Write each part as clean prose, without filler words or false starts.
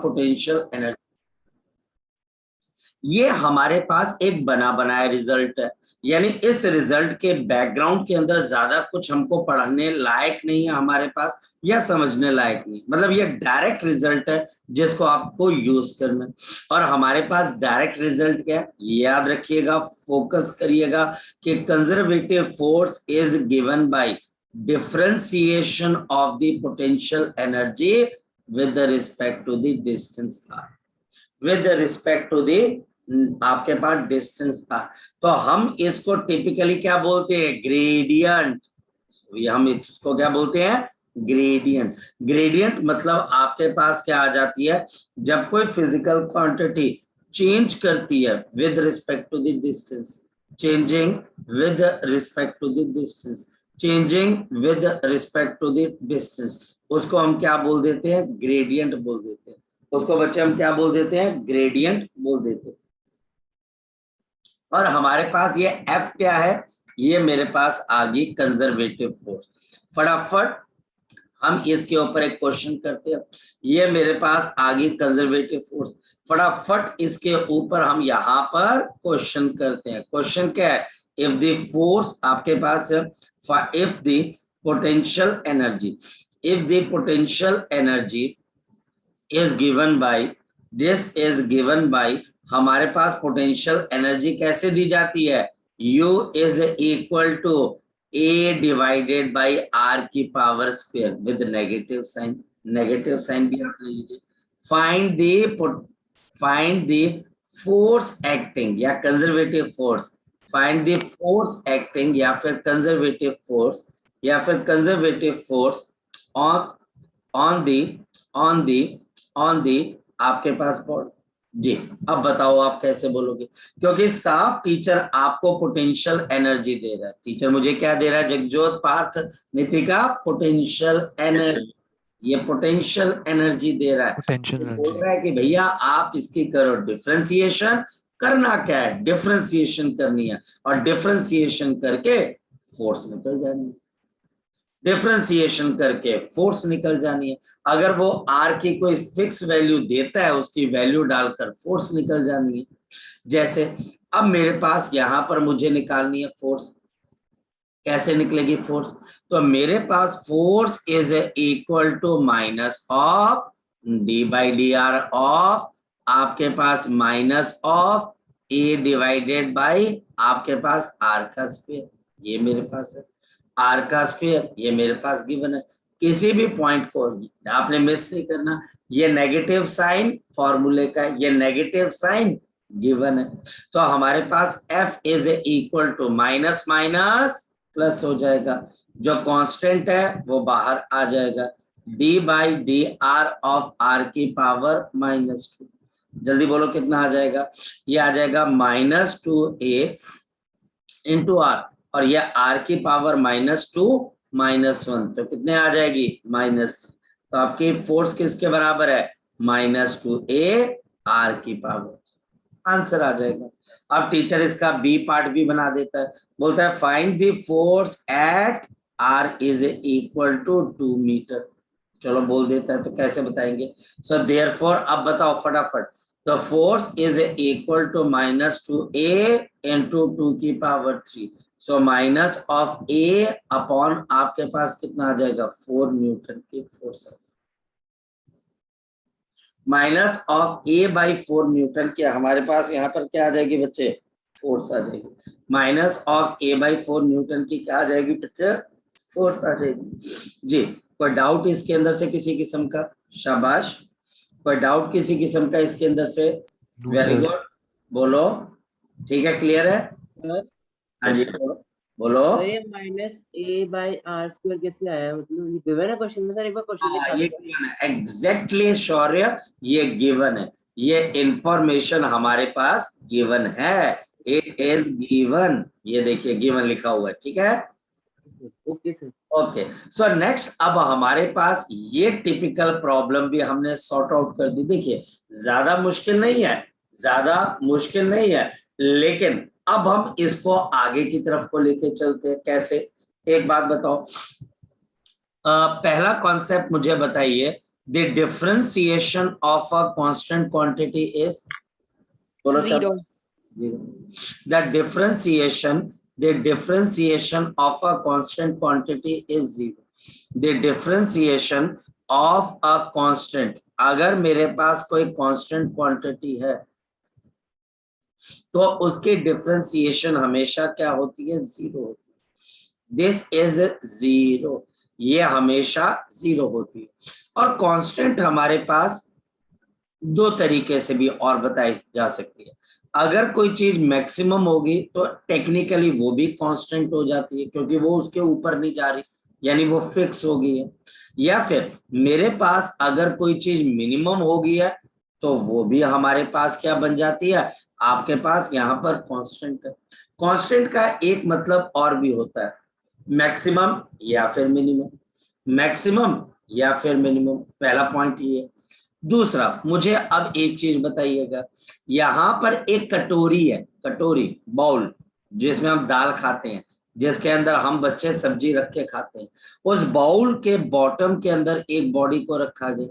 Potential energy. ये हमारे पास एक बना बनाया रिजल्ट है, यानी इस रिजल्ट के बैकग्राउंड के अंदर ज्यादा कुछ हमको पढ़ने लायक नहीं है हमारे पास, या समझने लायक नहीं। मतलब ये डायरेक्ट रिजल्ट है जिसको आपको यूज करना है। और हमारे पास डायरेक्ट रिजल्ट क्या है, याद रखिएगा, फोकस करिएगा कि conservative force is given by differentiation of the potential energy with respect to the distance R, with respect to the आपके पास डिस्टेंस था। तो हम इसको टिपिकली क्या बोलते हैं, ग्रेडियंट। हम इसको क्या बोलते हैं, ग्रेडियंट। ग्रेडियंट मतलब आपके पास क्या आ जाती है, जब कोई फिजिकल क्वांटिटी चेंज करती है with respect to the distance, changing with respect to the distance, changing with respect to the distance, उसको हम क्या बोल देते हैं, ग्रेडियंट बोल देते हैं। उसको बच्चे हम क्या बोल देते हैं, ग्रेडियंट बोल देते हैं। और हमारे पास ये F क्या है, ये मेरे पास आ गई कंजर्वेटिव फोर्स। फटाफट हम इसके ऊपर एक क्वेश्चन करते हैं। ये मेरे पास आ गई कंजर्वेटिव फोर्स, फटाफट इसके ऊपर हम यहाँ पर क्वेश्चन करते हैं। क्वेश्चन क्या है, इफ द फोर्स आपके पास है, if the potential energy, if the potential energy is given by, this is given by, हमारे पास पोटेंशियल एनर्जी कैसे दी जाती है, U is equal to A divided by R की power square with negative sign, negative sign भी आप ले लीजिए। फाइंड द फोर्स एक्टिंग या conservative force, find the force acting या फिर कंजर्वेटिव फोर्स, या फिर कंजर्वेटिव फोर्स ऑन दी आपके पास बोर्ड जी। अब बताओ आप कैसे बोलोगे, क्योंकि साफ टीचर आपको पोटेंशियल एनर्जी दे रहा है। टीचर मुझे क्या दे रहा है, जगजोत पार्थ नितिका, पोटेंशियल एनर्जी, ये पोटेंशियल एनर्जी दे रहा है। पोटेंशियल बोल रहा है कि भैया आप इसकी करो डिफरेंशिएशन। करना क्या है, डिफरेंशिएशन करनी है, और डिफरेंशिएशन करके फोर्स निकल जानी है, डिफरेंशिएशन करके फोर्स निकल जानी है। अगर वो आर की कोई फिक्स वैल्यू देता है, उसकी वैल्यू डालकर फोर्स निकल जानी है। जैसे अब मेरे पास यहां पर मुझे निकालनी है फोर्स, कैसे निकलेगी फोर्स, तो मेरे पास force is equal to minus of d by D R of आपके पास minus of a divided by आपके पास आर का स्क्वायर, ये मेरे पास है आर का स्क्वायर, ये मेरे पास गिवन है। किसी भी पॉइंट को आपने मिस नहीं करना, ये नेगेटिव साइन फॉर्मूले का, ये नेगेटिव साइन गिवन है। तो हमारे पास F is equal to minus minus plus हो जाएगा, जो कांस्टेंट है वो बाहर आ जाएगा, d by D R of r की पावर -2। जल्दी बोलो कितना आ जाएगा, ये आ जाएगा -2a इंटू आर, और यह r की पावर -2 -1, तो कितने आ जाएगी -3। तो आपकी फोर्स किसके बराबर है, -2a r की पावर, आंसर आ जाएगा। अब टीचर इसका बी पार्ट भी बना देता है, बोलता है find the force at r is equal to 2 metre. चलो बोल देता है, तो कैसे बताएंगे, सो देयरफॉर अब बताओ फटाफट, the force is equal to -2a into 2 की power 3, so minus of a upon आपके पास कितना आ जाएगा, 4 न्यूटन की फोर्स है, minus of a by 4 Newton की हमारे पास यहाँ पर क्या आ जाएगी बच्चे, फोर्स आ जाएगी, minus of a by 4 Newton की क्या आ जाएगी बच्चे, फोर्स आ जाएगी जी। कोई डाउट इसके अंदर से किसी किस्म का, शाबाश, कोई डाउट किसी किस्म का इसके अंदर से, वेरी गुड, बोलो ठीक है, क्लियर है, हाँ जी बोलो। तो ये -a/r² कैसे आया, मतलब ये गिवन है क्वेश्चन में सर, एक बार क्वेश्चन ये गिवन है, एग्जैक्टली शौर्य, ये गिवन है, ये इंफॉर्मेशन हमारे पास गिवन है, इट इज गिवन, ये देखिए गिवन लिखा हुआ है, ठीक है, okay sir. Okay, so next अब हमारे पास ये टिपिकल प्रॉब्लम भी हमने सॉर्ट आउट कर दी। देखिए ज्यादा मुश्किल नहीं है, ज्यादा मुश्किल नहीं है, लेकिन अब हम इसको आगे की तरफ को लेके चलते हैं। कैसे, एक बात बताओ, पहला कॉन्सेप्ट मुझे बताइए, the differentiation of a constant quantity is, बोलो Zero. zero. The differentiation of a constant quantity is zero. The differentiation of a constant, अगर मेरे पास कोई कांस्टेंट क्वांटिटी है तो उसकी डिफरेंशिएशन हमेशा क्या होती है, जीरो होती है। दिस इज जीरो, ये हमेशा जीरो होती है। और कांस्टेंट हमारे पास दो तरीके से भी और बताई जा सकती है। अगर कोई चीज मैक्सिमम होगी तो टेक्निकली वो भी कांस्टेंट हो जाती है क्योंकि वो उसके ऊपर नहीं जा रही, यानी वो फिक्स हो गई है। या फिर मेरे पास अगर कोई चीज मिनिमम हो गई है तो वो भी हमारे पास क्या बन जाती है, आपके पास यहाँ पर कांस्टेंट है। कांस्टेंट का एक मतलब और भी होता है, मैक्सिमम या फिर मिनिमम, मैक्सिमम या फिर मिनिमम, पहला पॉइंट ये है। दूसरा, मुझे अब एक चीज बताइएगा, यहाँ पर एक कटोरी है, कटोरी बाउल जिसमें हम दाल खाते हैं, जिसके अंदर हम बच्चे सब्जी रख के खाते हैं। उस बाउल के बॉटम के अंदर एक बॉडी को रखा गया,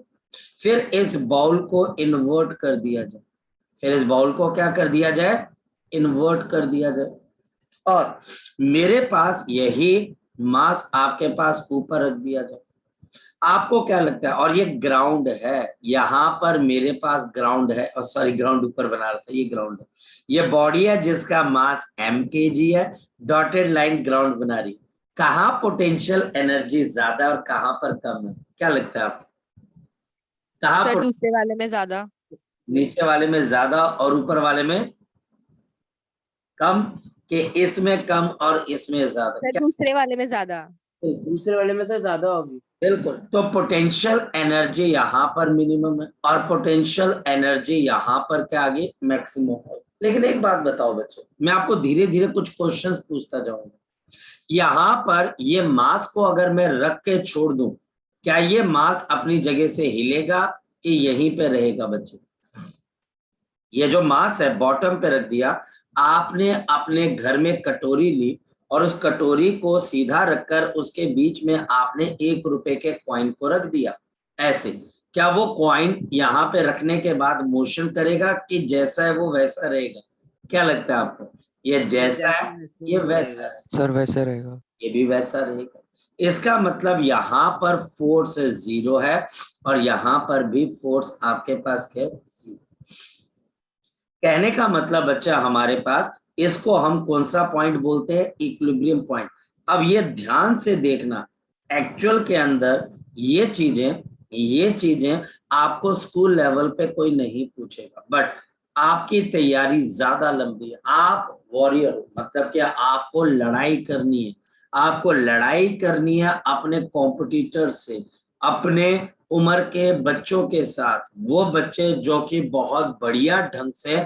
फिर इस बाउल को इन्वर्ट कर दिया जाए, फिर इस बाउल को क्या कर दिया जाए, इन्वर्ट कर दिया जाए, और मेरे पास यही मास आपके पास ऊपर रख दिया जाए। आपको क्या लगता है, और ये ग्राउंड है, यहाँ पर मेरे पास ग्राउंड है, और सॉरी ग्राउंड ऊपर बना रहा था, ये ग्राउंड है, ये बॉडी है जिसका मास mkg है, डॉटेड लाइन ग्राउंड बना रही। कहाँ पोटेंशियल एनर्जी ज्यादा और कहाँ पर कम है, क्या लगता है आपको? कहाँ सर दूसरे वाले में ज्यादा। नीचे वाले में ज्यादा और ऊपर वाले में कम, कि इसमें कम और इसमें ज्यादा? सर दूसरे वाले में ज्यादा। दूसरे वाले में सर ज्यादा होगी। बिल्कुल, तो पोटेंशियल एनर्जी यहाँ पर मिनिमम है और पोटेंशियल एनर्जी यहाँ पर क्या आगे, मैक्सिमम है। लेकिन एक बात बताओ बच्चों, मैं आपको धीरे धीरे कुछ क्वेश्चंस पूछता जाऊंगा। यहाँ पर ये मास को अगर मैं रख के छोड़ दूं, क्या ये मास अपनी जगह से हिलेगा कि यहीं पे रहेगा बच्चों? ये जो मास है बॉटम पे रख दिया, आपने अपने घर में कटोरी ली और उस कटोरी को सीधा रखकर उसके बीच में आपने 1 रुपए के कॉइन को रख दिया ऐसे, क्या वो कॉइन यहाँ पे रखने के बाद मोशन करेगा कि जैसा है वो वैसा रहेगा? क्या लगता है आपको? ये जैसा है ये वैसा है, सर वैसे रहेगा, ये भी वैसा रहेगा। इसका मतलब यहाँ पर फोर्स जीरो है और यहाँ पर भी फोर्स आपके पास है जीरो। कहने का मतलब बच्चा हमारे पास, इसको हम कौन सा पॉइंट बोलते हैं, इक्विलिब्रियम पॉइंट। अब ये ध्यान से देखना, एक्चुअल के अंदर ये चीजें आपको स्कूल लेवल पे कोई नहीं पूछेगा, बट आपकी तैयारी ज्यादा लंबी है, आप वॉरियर हो, मतलब कि आपको लड़ाई करनी है, आपको लड़ाई करनी है अपने कॉम्पिटिटर से, अपने उम्र के बच्चों के साथ, वो बच्चे जो कि बहुत बढ़िया ढंग से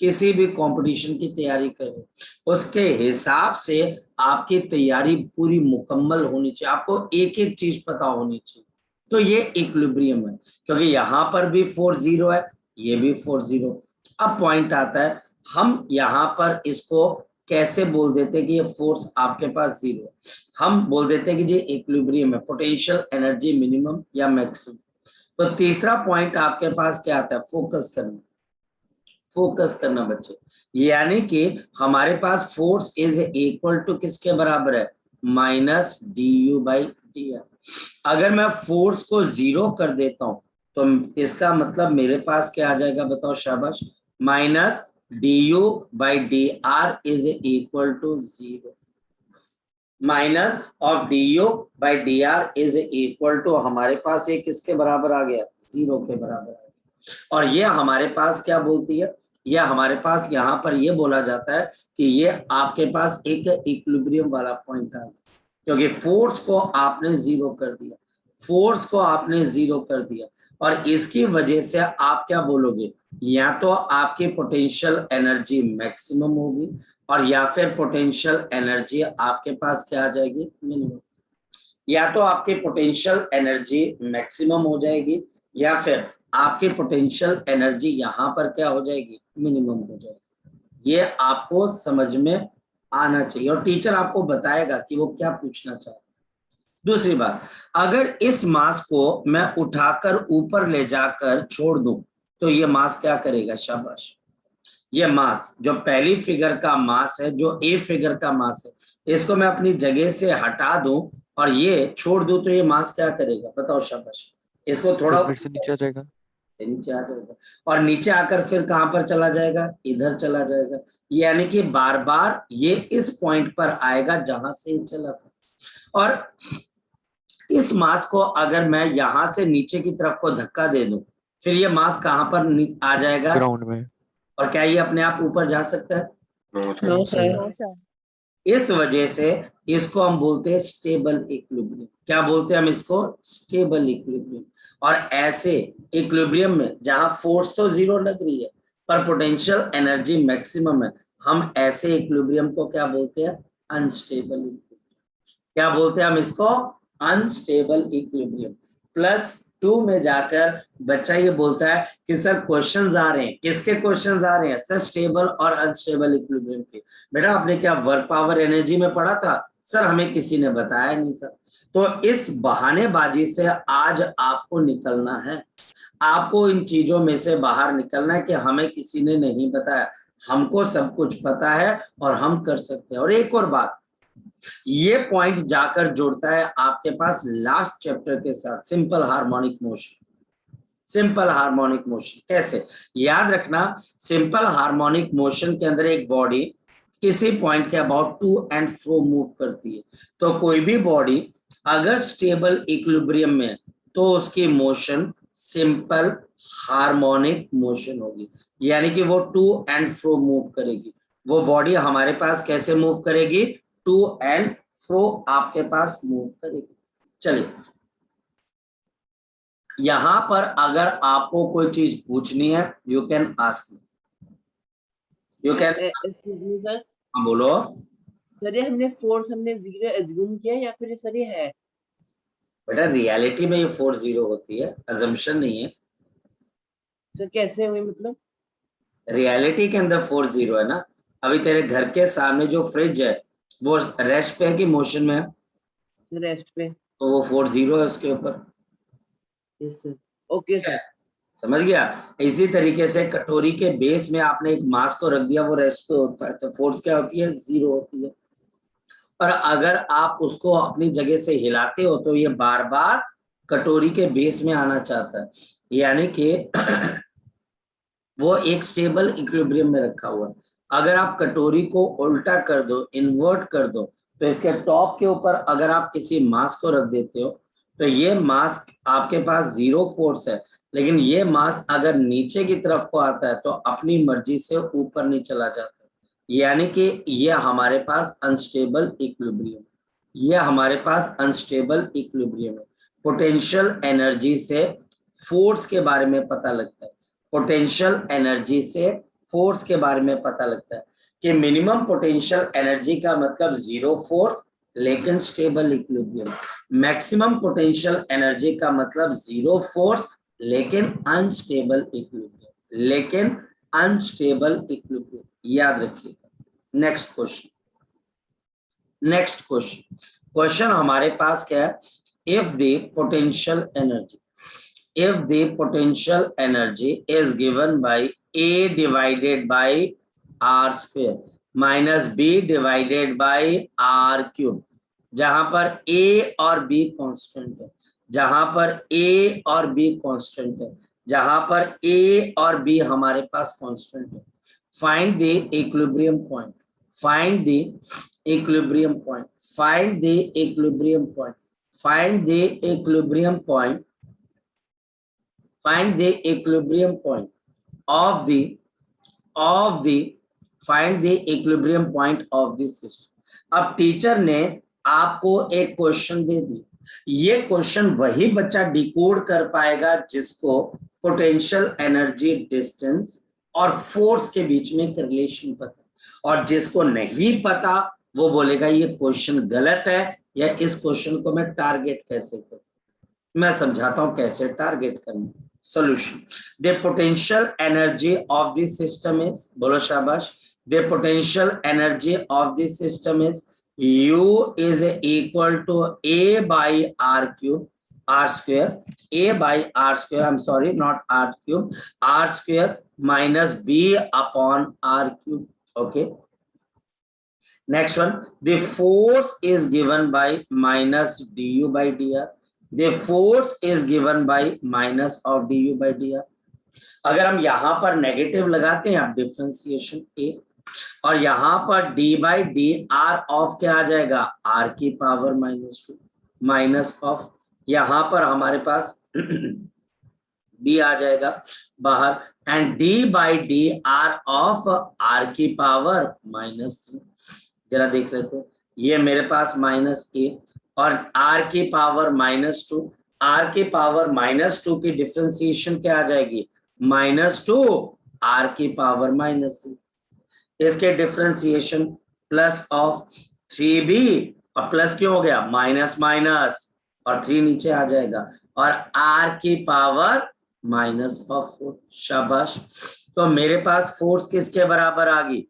किसी भी कंपटीशन की तैयारी करें, उसके हिसाब से आपकी तैयारी पूरी मुकम्मल होनी चाहिए, आपको एक एक चीज पता होनी चाहिए। तो ये इक्विलिब्रियम है, क्योंकि यहाँ पर भी फोर्स जीरो है, ये भी फोर्स जीरो। अब पॉइंट आता है, हम यहाँ पर इसको कैसे बोल देते कि ये फोर्स आपके पास जीरो है, हम बोल देते हैं कि ये इक्विलिब्रियम है, पोटेंशियल एनर्जी मिनिमम या मैक्सिमम। तो तीसरा पॉइंट आपके पास क्या आता है, फोकस करना, फोकस करना बच्चे, यानी कि हमारे पास फोर्स इज इक्वल टू किसके बराबर है, माइनस du/dr। अगर मैं फोर्स को जीरो कर देता हूं तो इसका मतलब मेरे पास क्या आ जाएगा, बताओ शाबाश, minus du/dr is equal to zero. Minus of du/dr is equal to हमारे पास ये किसके बराबर आ गया, जीरो के बराबर आ गया। और ये हमारे पास क्या बोलती है, यह हमारे पास यहाँ पर ये बोला जाता है कि ये आपके पास एक इक्विलिब्रियम वाला पॉइंट आ गया, क्योंकि फोर्स को आपने जीरो कर दिया, फोर्स को आपने जीरो कर दिया, और इसकी वजह से आप क्या बोलोगे, या तो आपकी पोटेंशियल एनर्जी मैक्सिमम होगी और या फिर पोटेंशियल एनर्जी आपके पास क्या आ जाएगी, मिनिमम। या तो आपकी पोटेंशियल एनर्जी मैक्सिमम हो जाएगी या फिर आपकी पोटेंशियल एनर्जी यहाँ पर क्या हो जाएगी, मिनिमम हो जाएगी। ये आपको समझ में आना चाहिए और टीचर आपको बताएगा कि वो क्या पूछना चाहता है। दूसरी बात, अगर इस मास को मैं उठाकर ऊपर ले जाकर छोड़ दूं तो ये मास क्या करेगा? शाबाश, ये मास जो पहली फिगर का मास है, जो ए फिगर का मास है, इसको मैं अपनी जगह से हटा दूं और ये छोड़ दूं तो ये मास क्या करेगा? बताओ शाबाश। इसको थोड़ा फिर से नीचे आ जाएगा। नीचे आ जाएगा और नीचे आकर फिर कहां पर चला जाएगा? इधर चला जाएगा। यानी कि बार बार ये इस पॉइंट पर आएगा जहां से ये चला था। और इस मास को अगर मैं यहां से नीचे की तरफ को धक्का दे दूं, फिर ये मास कहां पर आ जाएगा? ग्राउंड में। और क्या ये अपने आप ऊपर जा सकता है? No sir. No sir. इस वजह से इसको हम बोलते हैं स्टेबल इक्विलिब्रियम। क्या बोलते हैं हम इसको? Stable equilibrium. और ऐसे इक्विलिब्रियम में जहां फोर्स तो जीरो लग रही है पर पोटेंशियल एनर्जी मैक्सिमम है, हम ऐसे इक्विलिब्रियम को क्या बोलते हैं? Unstable equilibrium. क्या बोलते हैं हम इसको? Unstable equilibrium. +2 में जाकर बच्चा ये बोलता है कि सर क्वेश्चंस आ रहे हैं। किसके क्वेश्चंस आ रहे हैं? सर स्टेबल और अनस्टेबल इक्विलिब्रियम के। बेटा आपने क्या वर्क पावर एनर्जी में पढ़ा था? सर हमें किसी ने बताया नहीं था। तो इस बहानेबाजी से आज आपको निकलना है, आपको इन चीजों में से बाहर निकलना है कि हमें किसी ने नहीं बताया, हमको सब कुछ पता है और हम कर सकते हैं। और एक और बात, ये पॉइंट जाकर जुड़ता है आपके पास लास्ट चैप्टर के साथ, simple harmonic motion. Simple harmonic motion कैसे? याद रखना, सिंपल हार्मोनिक मोशन के अंदर एक बॉडी किसी पॉइंट के about to and fro move करती है। तो कोई भी बॉडी अगर स्टेबल इक्विलिब्रियम में है तो उसकी मोशन सिंपल हार्मोनिक मोशन होगी, यानी कि वो टू एंड फ्रो मूव करेगी। वो बॉडी हमारे पास कैसे मूव करेगी? टू एंड फ्रो आपके पास मूव करेगी। चलिए, यहां पर अगर आपको कोई चीज पूछनी है you can ask me, you can. Excuse me sir. हाँ बोलो। सर ये हमने फोर्स हमने जीरो एज्यूम किया या फिर सर ये है? बेटा रियलिटी में ये फोर्स जीरो होती है, अजम्पशन नहीं है। सर कैसे हुई मतलब? रियलिटी के अंदर फोर्स जीरो है ना। अभी तेरे घर के सामने जो फ्रिज है वो रेस्ट पे है कि मोशन में है? रेस्ट पे। तो वो फोर्स जीरो है उसके ऊपर। Yes sir. Okay sir. समझ गया? इसी तरीके से कटोरी के बेस में आपने एक मास को रख दिया, वो रेस्ट पे होता है, तो फोर्स क्या होती है? जीरो होती है। और अगर आप उसको अपनी जगह से हिलाते हो तो ये बार बार कटोरी के बेस में आना चाहता है, यानी कि वो एक स्टेबल इक्विलिब्रियम में रखा हुआ है। अगर आप कटोरी को उल्टा कर दो, इन्वर्ट कर दो, तो इसके टॉप के ऊपर अगर आप किसी मास को रख देते हो तो ये मास आपके पास जीरो फोर्स है, लेकिन ये मास अगर नीचे की तरफ को आता है तो अपनी मर्जी से ऊपर नहीं चला जाता, यानी कि ये हमारे पास अनस्टेबल इक्विलिब्रियम, ये हमारे पास अनस्टेबल इक्विलिब्रियम है। पोटेंशियल एनर्जी से फोर्स के बारे में पता लगता है, पोटेंशियल एनर्जी से फोर्स के बारे में पता लगता है कि मिनिमम पोटेंशियल एनर्जी का मतलब जीरो फोर्स लेकिन stable equilibrium, maximum potential energy का मतलब जीरो फोर्स लेकिन अनस्टेबल इक्विलिब्रियम, लेकिन अनस्टेबल इक्विलिब्रियम। याद रखिएगा। Next question, next question, question हमारे पास क्या है? If the potential energy, if the potential energy is given by A divided by R square minus B divided by R cube, जहां पर A और B कांस्टेंट है, जहां पर A और B कांस्टेंट है, जहां पर A और B हमारे पास कांस्टेंट है, find the equilibrium point, find the equilibrium point, find the equilibrium point, find the equilibrium point, find the equilibrium point of the find the equilibrium point of the system। अब teacher ने आपको एक question दे दी, ये question वही बच्चा decode कर पाएगा जिसको पोटेंशियल एनर्जी, डिस्टेंस और फोर्स के बीच में एक रिलेशन पता, और जिसको नहीं पता वो बोलेगा ये क्वेश्चन गलत है या इस क्वेश्चन को मैं टारगेट कैसे करूं। मैं समझाता हूं कैसे टारगेट करना। Solution: the potential energy of the system is, बोलो शाबाश, the potential energy of the system is U is equal to A by R cube, R square, A by R square, I'm sorry, not R cube, R square minus B upon R cube. Okay. Next one, the force is given by minus du by dr. The force is given by minus of du by dr. अगर हम यहां पर negative लगाते हैं, आप differentiation ए, और यहां पर D by D R of क्या आ जाएगा, आर की पावर -2 माइनस ऑफ, यहां पर हमारे पास बी आ जाएगा बाहर, and D by D R of R की पावर -3। जरा देख लेते हैं, ये मेरे पास -a और r की पावर -2, r की पावर -2 की डिफरेंशिएशन क्या आ जाएगी, -2 r की पावर -3। इसके डिफरेंशिएशन प्लस ऑफ 3b, और प्लस क्यों हो गया, माइनस माइनस, और 3 नीचे आ जाएगा, और r की पावर -4। शाबाश। तो मेरे पास फोर्स किसके बराबर आ गई,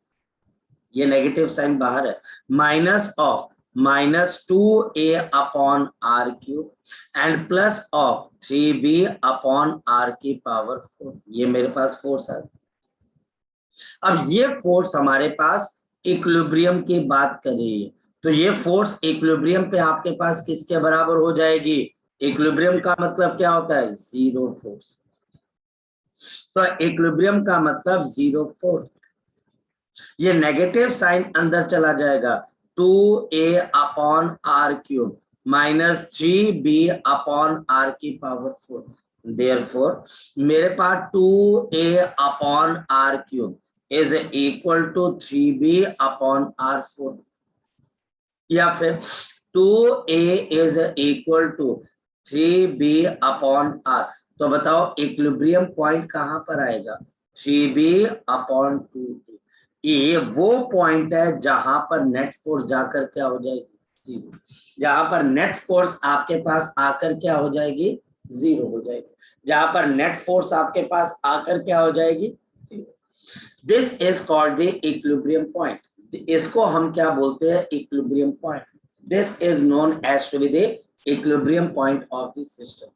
ये नेगेटिव साइन बाहर है, minus of -2a upon R cube and plus of 3b upon R की पावर 4। ये मेरे पास फोर्स आ गई। अब ये फोर्स हमारे पास इक्विलिब्रियम की बात कर रही है, तो ये फोर्स इक्विलिब्रियम पे आपके पास किसके बराबर हो जाएगी, इक्विलिब्रियम का मतलब क्या होता है, जीरो फोर्स। तो इक्विलिब्रियम का मतलब जीरो फोर्स, ये नेगेटिव साइन अंदर चला जाएगा, 2a upon R cube minus 3b upon R की पावर 4। देयरफॉर मेरे पास 2a upon R cube is equal to 3b upon R 4, या फिर 2a is equal to 3b upon R. तो बताओ इक्विलिब्रियम पॉइंट कहां पर आएगा, 3b अपॉन 2a। ये वो पॉइंट है जहां पर नेट फोर्स जाकर क्या हो जाएगी, जीरो, जहां पर नेट फोर्स आपके पास आकर क्या हो जाएगी, जीरो हो जाएगी, जहां पर नेट फोर्स आपके पास आकर क्या हो जाएगी, zero. This is called the equilibrium point. इसको हम क्या बोलते हैं, equilibrium point. This is known as to be the equilibrium point of the system.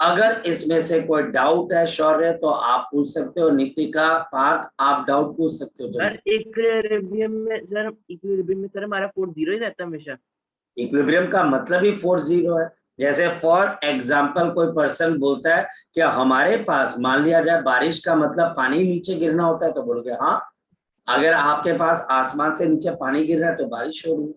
अगर इसमें से कोई डाउट है शौर्य तो आप पूछ सकते हो, नितिका, पार्थ, आप डाउट पूछ सकते हो। सर इक्विलिब्रियम में सर हमारा फोर्स जीरो ही रहता है हमेशा। इक्विलिब्रियम का मतलब ही फोर्स जीरो है। जैसे फॉर एग्जांपल कोई पर्सन बोलता है कि हमारे पास, मान लिया जाए बारिश का मतलब पानी नीचे गिरना होता है, तो बोलोगे हाँ, अगर आपके पास आसमान से नीचे पानी गिर रहा है तो बारिश हो रही है,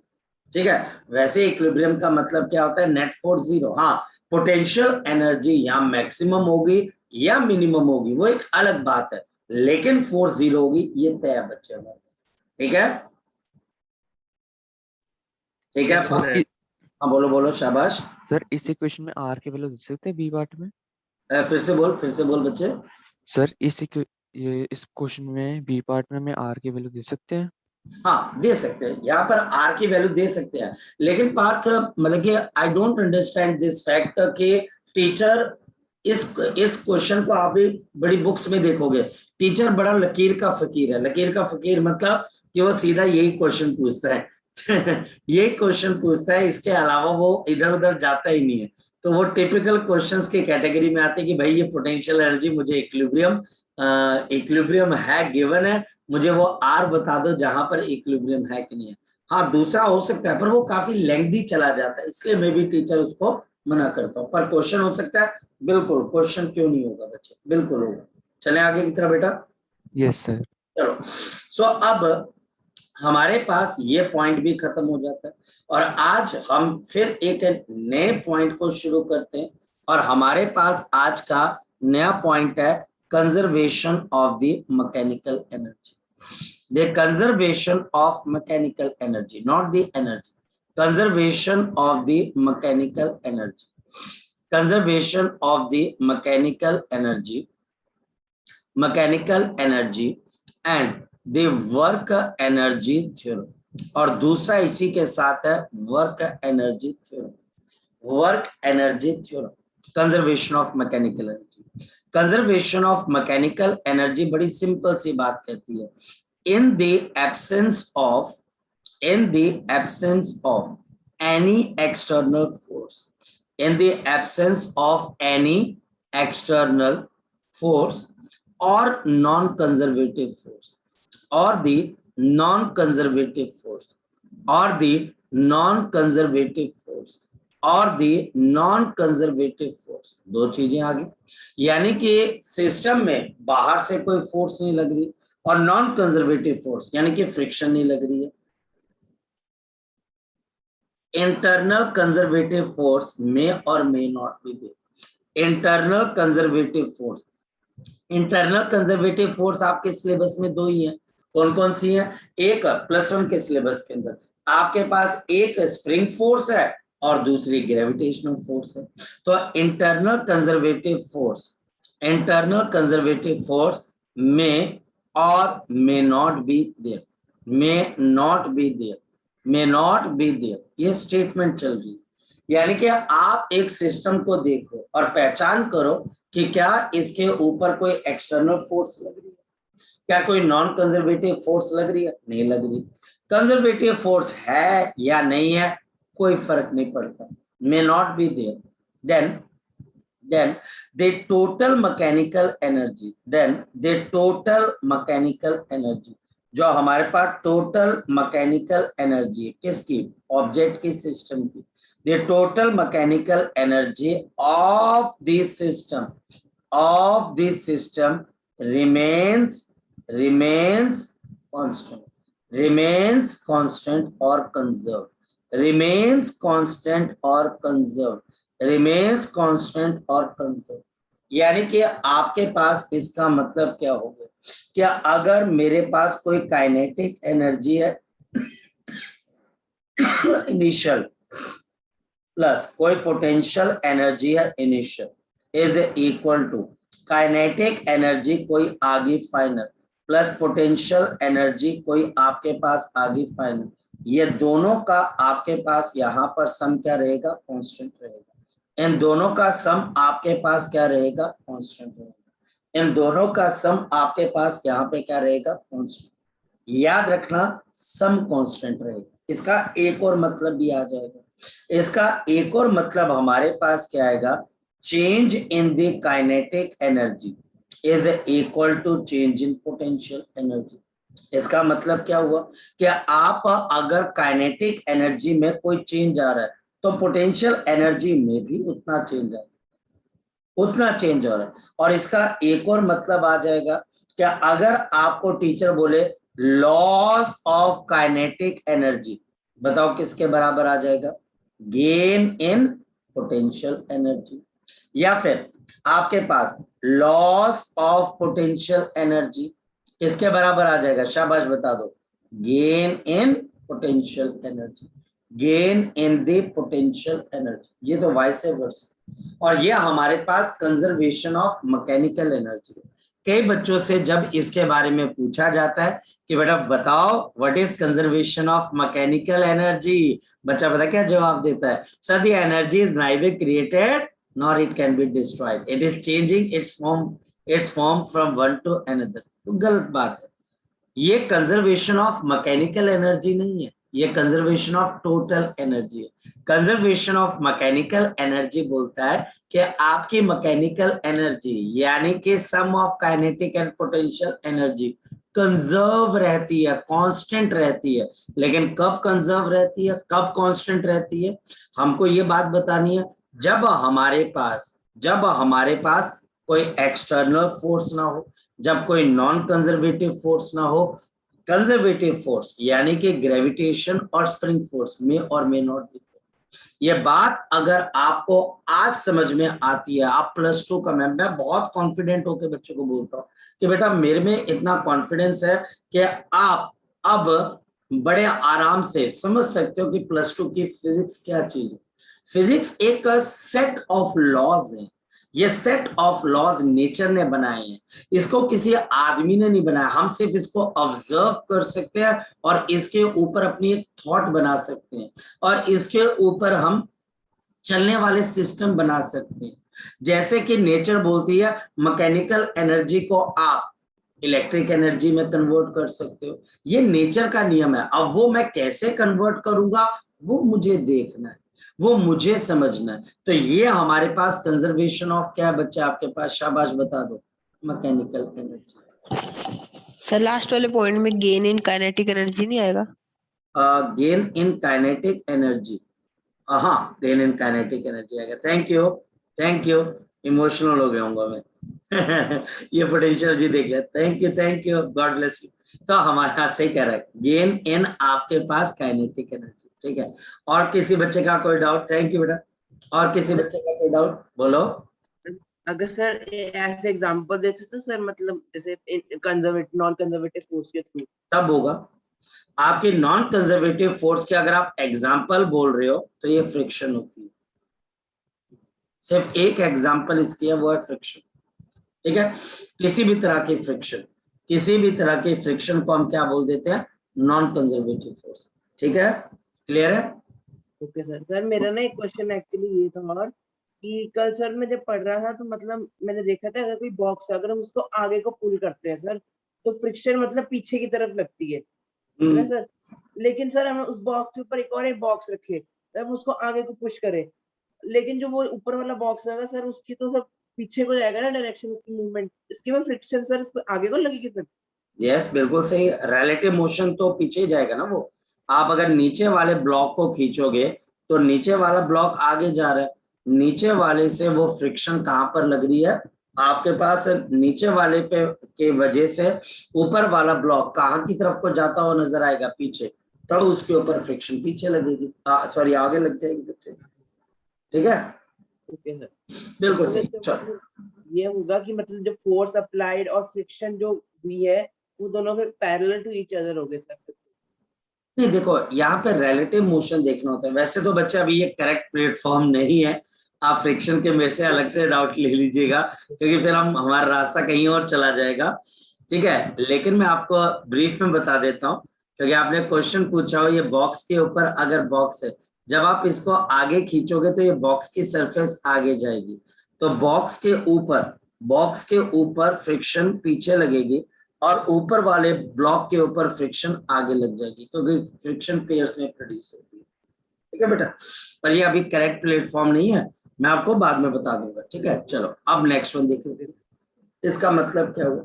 ठीक है। वैसे इक्विलिब्रियम का मतलब क्या होता है, नेट फोर्स जीरो। हाँ, पोटेंशियल एनर्जी या मैक्सिमम होगी या मिनिमम होगी, वो एक अलग बात है, लेकिन फोर्स जीरो होगी, ये तय है बच्चे हमारे पास, ठीक है, ठीक है। हाँ बोलो बोलो, शाबाश। सर इस इक्वेशन में आर की वैल्यू दे सकते हैं बी पार्ट में, फिर से बोल बच्चे। सर इस क्वेश्चन में बी पार्ट में हमें आर की वैल्यू दे सकते हैं, हाँ दे सकते हैं, यहाँ पर आर की वैल्यू दे सकते हैं, लेकिन पार्थ मतलब कि I don't understand this fact कि टीचर इस क्वेश्चन को आप भी बड़ी बुक्स में देखोगे, टीचर बड़ा लकीर का फकीर है। लकीर का फकीर मतलब कि वो सीधा यही क्वेश्चन पूछता है यही क्वेश्चन पूछता है, इसके अलावा वो इधर उधर जाता ही नहीं है। तो वो टिपिकल क्वेश्चंस की कैटेगरी में आते हैं कि भाई ये पोटेंशियल एनर्जी, मुझे इक्विलिब्रियम है, गिवन है, मुझे वो आर बता दो जहां पर इक्विलिब्रियम है कि नहीं है। हाँ दूसरा हो सकता है, पर वो काफी लेंथी चला जाता है, इसलिए मैं भी टीचर उसको मना करता हूँ। पर क्वेश्चन हो सकता है, बिल्कुल, क्वेश्चन क्यों नहीं होगा बच्चे, बिल्कुल होगा। चले आगे की तरफ बेटा। Yes sir. चलो, सो अब हमारे पास ये पॉइंट भी खत्म हो जाता है, और आज हम फिर एक नए पॉइंट को शुरू करते हैं, और हमारे पास आज का नया पॉइंट है conservation of the mechanical energy. The conservation of mechanical energy, not the energy, conservation of the mechanical energy, conservation of the mechanical energy, mechanical energy and the work energy theorem. और दूसरा इसी के साथ है work energy theorem, work energy theorem, conservation of mechanical energy. Conservation of mechanical energy बड़ी simple सी बात कहती है, in the absence in the absence of any external force, in the absence of any external force or non-conservative force, or the non-conservative force, or the non-conservative force, और the non conservative force, दो चीजें आ गई, यानी कि system में बाहर से कोई फोर्स नहीं लग रही और नॉन कंजर्वेटिव फोर्स यानी कि फ्रिक्शन नहीं लग रही है। इंटरनल कंजर्वेटिव फोर्स मे और may not be there. Internal conservative force, internal conservative force आपके सिलेबस में दो ही है, कौन कौन सी है? एक +1 के सिलेबस के अंदर आपके पास एक स्प्रिंग फोर्स है और दूसरी ग्रेविटेशनल फोर्स है। तो internal conservative force, internal conservative force में और may not be there, may not be there, may not be there, ये स्टेटमेंट चल रही है। यानी कि आप एक सिस्टम को देखो और पहचान करो कि क्या इसके ऊपर कोई एक्सटर्नल फोर्स लग रही है, क्या कोई नॉन कंजर्वेटिव फोर्स लग रही है? नहीं लग रही। कंजर्वेटिव फोर्स है या नहीं है कोई फर्क नहीं पड़ता, may not be there, then the total mechanical energy, then the total mechanical energy, जो हमारे पास टोटल मैकेनिकल एनर्जी किसकी? ऑब्जेक्ट की, सिस्टम की, the total mechanical energy of the system remains constant, remains constant or conserved, remains constant or conserved, remains constant or conserved। यानी कि आपके पास इसका मतलब क्या हो गया? क्या अगर मेरे पास कोई काइनेटिक एनर्जी है इनिशियल प्लस कोई पोटेंशियल एनर्जी है initial is equal to kinetic energy कोई आगे फाइनल प्लस पोटेंशियल एनर्जी कोई आपके पास आगे फाइनल, ये दोनों का आपके पास यहाँ पर सम क्या रहेगा? कांस्टेंट रहेगा। इन दोनों का सम आपके पास क्या रहेगा? कांस्टेंट रहेगा। इन दोनों का सम आपके पास यहाँ पे क्या रहेगा? कांस्टेंट। याद रखना सम कांस्टेंट रहेगा। इसका एक और मतलब भी आ जाएगा, इसका एक और मतलब हमारे पास क्या आएगा? Change in the kinetic energy is equal to change in potential energy. इसका मतलब क्या हुआ कि आप अगर काइनेटिक एनर्जी में कोई चेंज आ रहा है तो पोटेंशियल एनर्जी में भी उतना चेंज आ रहा है, उतना चेंज हो रहा है। और इसका एक और मतलब आ जाएगा कि अगर आपको टीचर बोले लॉस ऑफ काइनेटिक एनर्जी, बताओ किसके बराबर आ जाएगा? Gain in potential energy. या फिर आपके पास लॉस ऑफ पोटेंशियल एनर्जी किसके बराबर आ जाएगा? शाबाश बता दो। Gain in potential energy, gain in the potential energy. ये तो वाइस वर्सा। और ये हमारे पास कंजर्वेशन ऑफ मैकेनिकल एनर्जी। कई बच्चों से जब इसके बारे में पूछा जाता है कि बेटा बताओ what is conservation of mechanical energy, बच्चा पता क्या जवाब देता है? Sir the energy is neither created nor it can be destroyed, it is changing its form from one to another। तो गलत बात है, ये कंजर्वेशन ऑफ मैकेनिकल एनर्जी नहीं है, ये कंजर्वेशन ऑफ टोटल एनर्जी है। कंजर्वेशन ऑफ मैकेनिकल एनर्जी बोलता है कि आपकी मैकेनिकल एनर्जी यानी कि sum of kinetic and potential energy conserve रहती है, कांस्टेंट रहती है। लेकिन कब कंजर्व रहती है, कब कांस्टेंट रहती है? हमको ये बात बतानी है जब हमारे पास कोई एक्सटर्नल फोर्स ना हो, जब कोई नॉन कंजर्वेटिव फोर्स ना हो। कंजर्वेटिव फोर्स यानी कि ग्रेविटेशन और स्प्रिंग फोर्स में और मे नॉट बी। ये बात अगर आपको आज समझ में आती है, आप +2 का, मैं बहुत कॉन्फिडेंट होकर बच्चों को बोलता हूँ कि बेटा मेरे में इतना कॉन्फिडेंस है कि आप अब बड़े आराम से समझ सकते हो कि +2 की फिजिक्स क्या चीज है। फिजिक्स एक सेट ऑफ लॉज है, ये सेट ऑफ लॉज नेचर ने बनाए हैं, इसको किसी आदमी ने नहीं बनाया। हम सिर्फ इसको ऑब्जर्व कर सकते हैं और इसके ऊपर अपनी एक थॉट बना सकते हैं और इसके ऊपर हम चलने वाले सिस्टम बना सकते हैं। जैसे कि नेचर बोलती है मैकेनिकल एनर्जी को आप इलेक्ट्रिक एनर्जी में कन्वर्ट कर सकते हो। ये नेचर का नियम है। अब वो मैं कैसे कन्वर्ट करूंगा वो मुझे देखना है, वो मुझे समझना है। तो ये हमारे पास कंजर्वेशन ऑफ क्या है बच्चे आपके पास, शाबाश बता दो, मैकेनिकल एनर्जी। सर लास्ट वाले पॉइंट में गेन इन काइनेटिक एनर्जी नहीं आएगा? गेन इन काइनेटिक एनर्जी, हाँ गेन इन काइनेटिक एनर्जी आएगा। थैंक यू, इमोशनल हो गया हूँ मैं ये पोटेंशियल जी देख लिया, thank you, God bless you. तो हमारे हाथ से कह रहा है गेन इन आपके पास काइनेटिक एनर्जी, ठीक है। और किसी बच्चे का कोई डाउट? थैंक यू बेटा। और किसी बच्चे का कोई डाउट बोलो। अगर सर ऐसे एग्जांपल दे सकते सर, मतलब जैसे कंजर्वेटिव नॉन कंजर्वेटिव फोर्स के थ्रू तब होगा आपकी नॉन कंजर्वेटिव फोर्स के, अगर आप एग्जाम्पल बोल रहे हो तो ये फ्रिक्शन होती है। सिर्फ एक एग्जाम्पल इसकी है, वो है फ्रिक्शन, ठीक है। किसी भी तरह की फ्रिक्शन, किसी भी तरह की फ्रिक्शन को हम क्या बोल देते हैं, नॉन कंजर्वेटिव फोर्स, ठीक है। क्लियर है? Okay sir. सर मेरा ना एक क्वेश्चन एक्चुअली ये था और कि कल सर मैं जब पढ़ रहा था तो मतलब मैंने देखा था अगर कोई बॉक्स है, अगर हम उसको आगे को पुल करते हैं सर तो फ्रिक्शन मतलब पीछे की तरफ लगती है ना सर। लेकिन सर हम उस बॉक्स के ऊपर एक और एक बॉक्स रखे, तब उसको आगे को पुश करें, लेकिन जो वो ऊपर वाला बॉक्स होगा सर उसकी तो सब पीछे को जाएगा ना डायरेक्शन, उसकी मूवमेंट, इसकी में फ्रिक्शन सर इसको आगे को लगेगी फिर? यस बिल्कुल सही, रिलेटिव मोशन तो पीछे ही जाएगा ना वो। आप अगर नीचे वाले ब्लॉक को खींचोगे तो नीचे वाला ब्लॉक आगे जा रहा है, नीचे वाले से वो फ्रिक्शन कहाँ पर लग रही है आपके पास, नीचे वाले पे के वजह से ऊपर वाला ब्लॉक कहाँ की तरफ को जाता हुआ नजर आएगा, पीछे, तब उसके ऊपर फ्रिक्शन पीछे लगेगी, सॉरी आगे लग जाएगी बच्चे, ठीक है। ओके सर, बिल्कुल तो सही। इसका चलो मतलब ये होगा कि मतलब जो फोर्स अप्लाइड और फ्रिक्शन जो हुई है वो दोनों फिर पैरेलल टू ईच अदर हो गए सर। नहीं देखो, यहाँ पे रिलेटिव मोशन देखना होता है। वैसे तो बच्चे अभी ये करेक्ट प्लेटफॉर्म नहीं है, आप फ्रिक्शन के मेरे से अलग से डाउट ले लीजिएगा, क्योंकि फिर हम हमारा रास्ता कहीं और चला जाएगा, ठीक है। लेकिन मैं आपको ब्रीफ में बता देता हूँ, क्योंकि आपने क्वेश्चन पूछा हो ये बॉक्स के ऊपर अगर बॉक्स है, जब आप इसको आगे खींचोगे तो ये बॉक्स की सरफेस आगे जाएगी, तो बॉक्स के ऊपर फ्रिक्शन पीछे लगेगी और ऊपर वाले ब्लॉक के ऊपर फ्रिक्शन आगे लग जाएगी, क्योंकि फ्रिक्शन पेयर्स में प्रोड्यूस होती है, ठीक है बेटा। पर ये अभी करेक्ट प्लेटफॉर्म नहीं है, मैं आपको बाद में बता दूंगा, ठीक है। चलो अब नेक्स्ट वन देख लेते हैं, इसका मतलब क्या हुआ।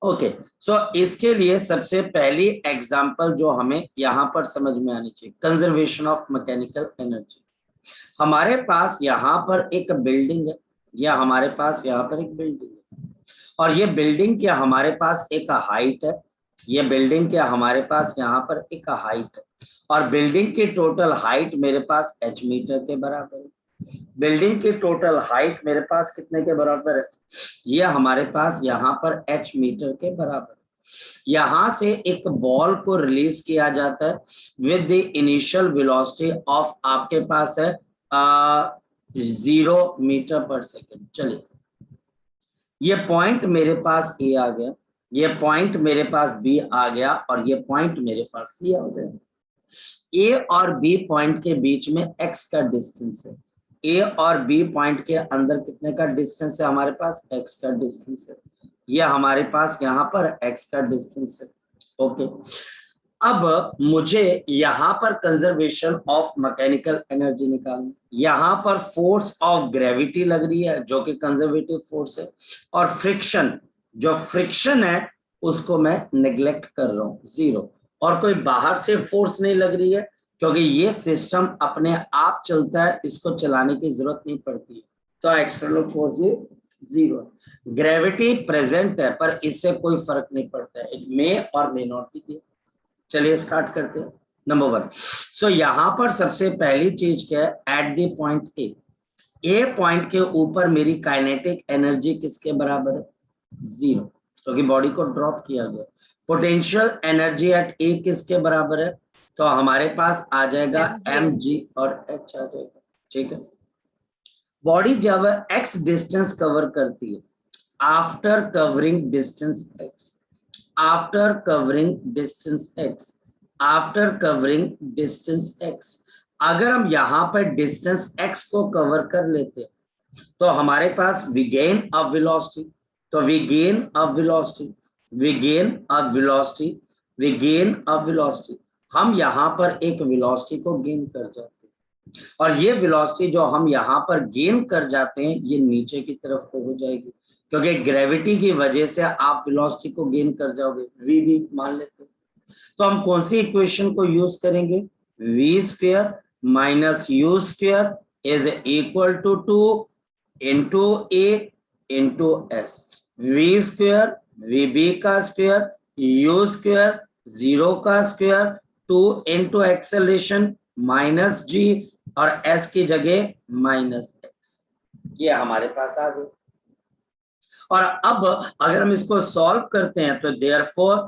ओके, सो इसके लिए सबसे पहली एग्जांपल जो हमें यहाँ पर समझ में आनी चाहिए, कंजर्वेशन ऑफ मैकेनिकल एनर्जी। हमारे पास यहाँ पर एक बिल्डिंग है, या हमारे पास यहाँ पर एक बिल्डिंग है, और ये बिल्डिंग क्या हमारे पास एक हाइट है, ये बिल्डिंग क्या हमारे पास यहाँ पर एक हाइट है, और बिल्डिंग की टोटल हाइट मेरे पास h मीटर के बराबर है। बिल्डिंग की टोटल हाइट मेरे पास कितने के बराबर है, ये हमारे पास यहाँ पर h मीटर के बराबर है। यहाँ से एक बॉल को रिलीज किया जाता है with the initial velocity of आपके पास है 0 मीटर पर सेकेंड। चलिए, ये पॉइंट मेरे पास ए आ गया, ये पॉइंट मेरे पास बी आ गया, और ये पॉइंट मेरे पास सी आ गया। ए और बी पॉइंट के बीच में एक्स का डिस्टेंस है, ए और बी पॉइंट के अंदर कितने का डिस्टेंस है हमारे पास, एक्स का डिस्टेंस है, ये हमारे पास यहाँ पर एक्स का डिस्टेंस है। ओके, अब मुझे यहाँ पर कंजर्वेशन ऑफ मैकेनिकल एनर्जी निकालनी, यहाँ पर फोर्स ऑफ ग्रेविटी लग रही है जो कि कंजर्वेटिव फोर्स है, और फ्रिक्शन, जो फ्रिक्शन है उसको मैं नेग्लेक्ट कर रहा हूँ, 0, और कोई बाहर से फोर्स नहीं लग रही है, क्योंकि ये सिस्टम अपने आप चलता है, इसको चलाने की जरूरत नहीं पड़ती है, तो एक्सटर्नल फोर्स ये 0। ग्रेविटी प्रेजेंट है पर इससे कोई फर्क नहीं पड़ता है, इट मे और मे नॉट बी। चलिए स्टार्ट करते हैं। नंबर 1, सो यहाँ पर सबसे पहली चीज क्या है, eight the point A point के ऊपर मेरी काइनेटिक एनर्जी किसके बराबर है, 0, क्योंकि बॉडी को ड्रॉप किया गया। पोटेंशियल एनर्जी एट ए किसके बराबर है, तो हमारे पास आ जाएगा mg और h आ जाएगा, ठीक है। बॉडी जब x डिस्टेंस कवर करती है, after covering distance x, after covering distance x, after covering distance x, अगर हम यहाँ पर डिस्टेंस x को कवर कर लेते हैं तो हमारे पास वी गेन अ वेलोसिटी, तो we gain a velocity, we gain a velocity, we gain a velocity. हम यहाँ पर एक वेलोसिटी को गेन कर जाते हैं और ये वेलोसिटी जो हम यहाँ पर गेन कर जाते हैं ये नीचे की तरफ को हो जाएगी, क्योंकि ग्रेविटी की वजह से आप वेलोसिटी को गेन कर जाओगे, वी भी मान लेते हैं। तो हम कौन सी इक्वेशन को यूज करेंगे? v square minus u square is equal to 2 into a into s। v square vb का स्क्वायर, u स्क्वायर 0 का square, 2 into acceleration minus g और s की जगह माइनस x। ये हमारे पास आ गए। और अब अगर हम इसको सॉल्व करते हैं तो देयरफॉर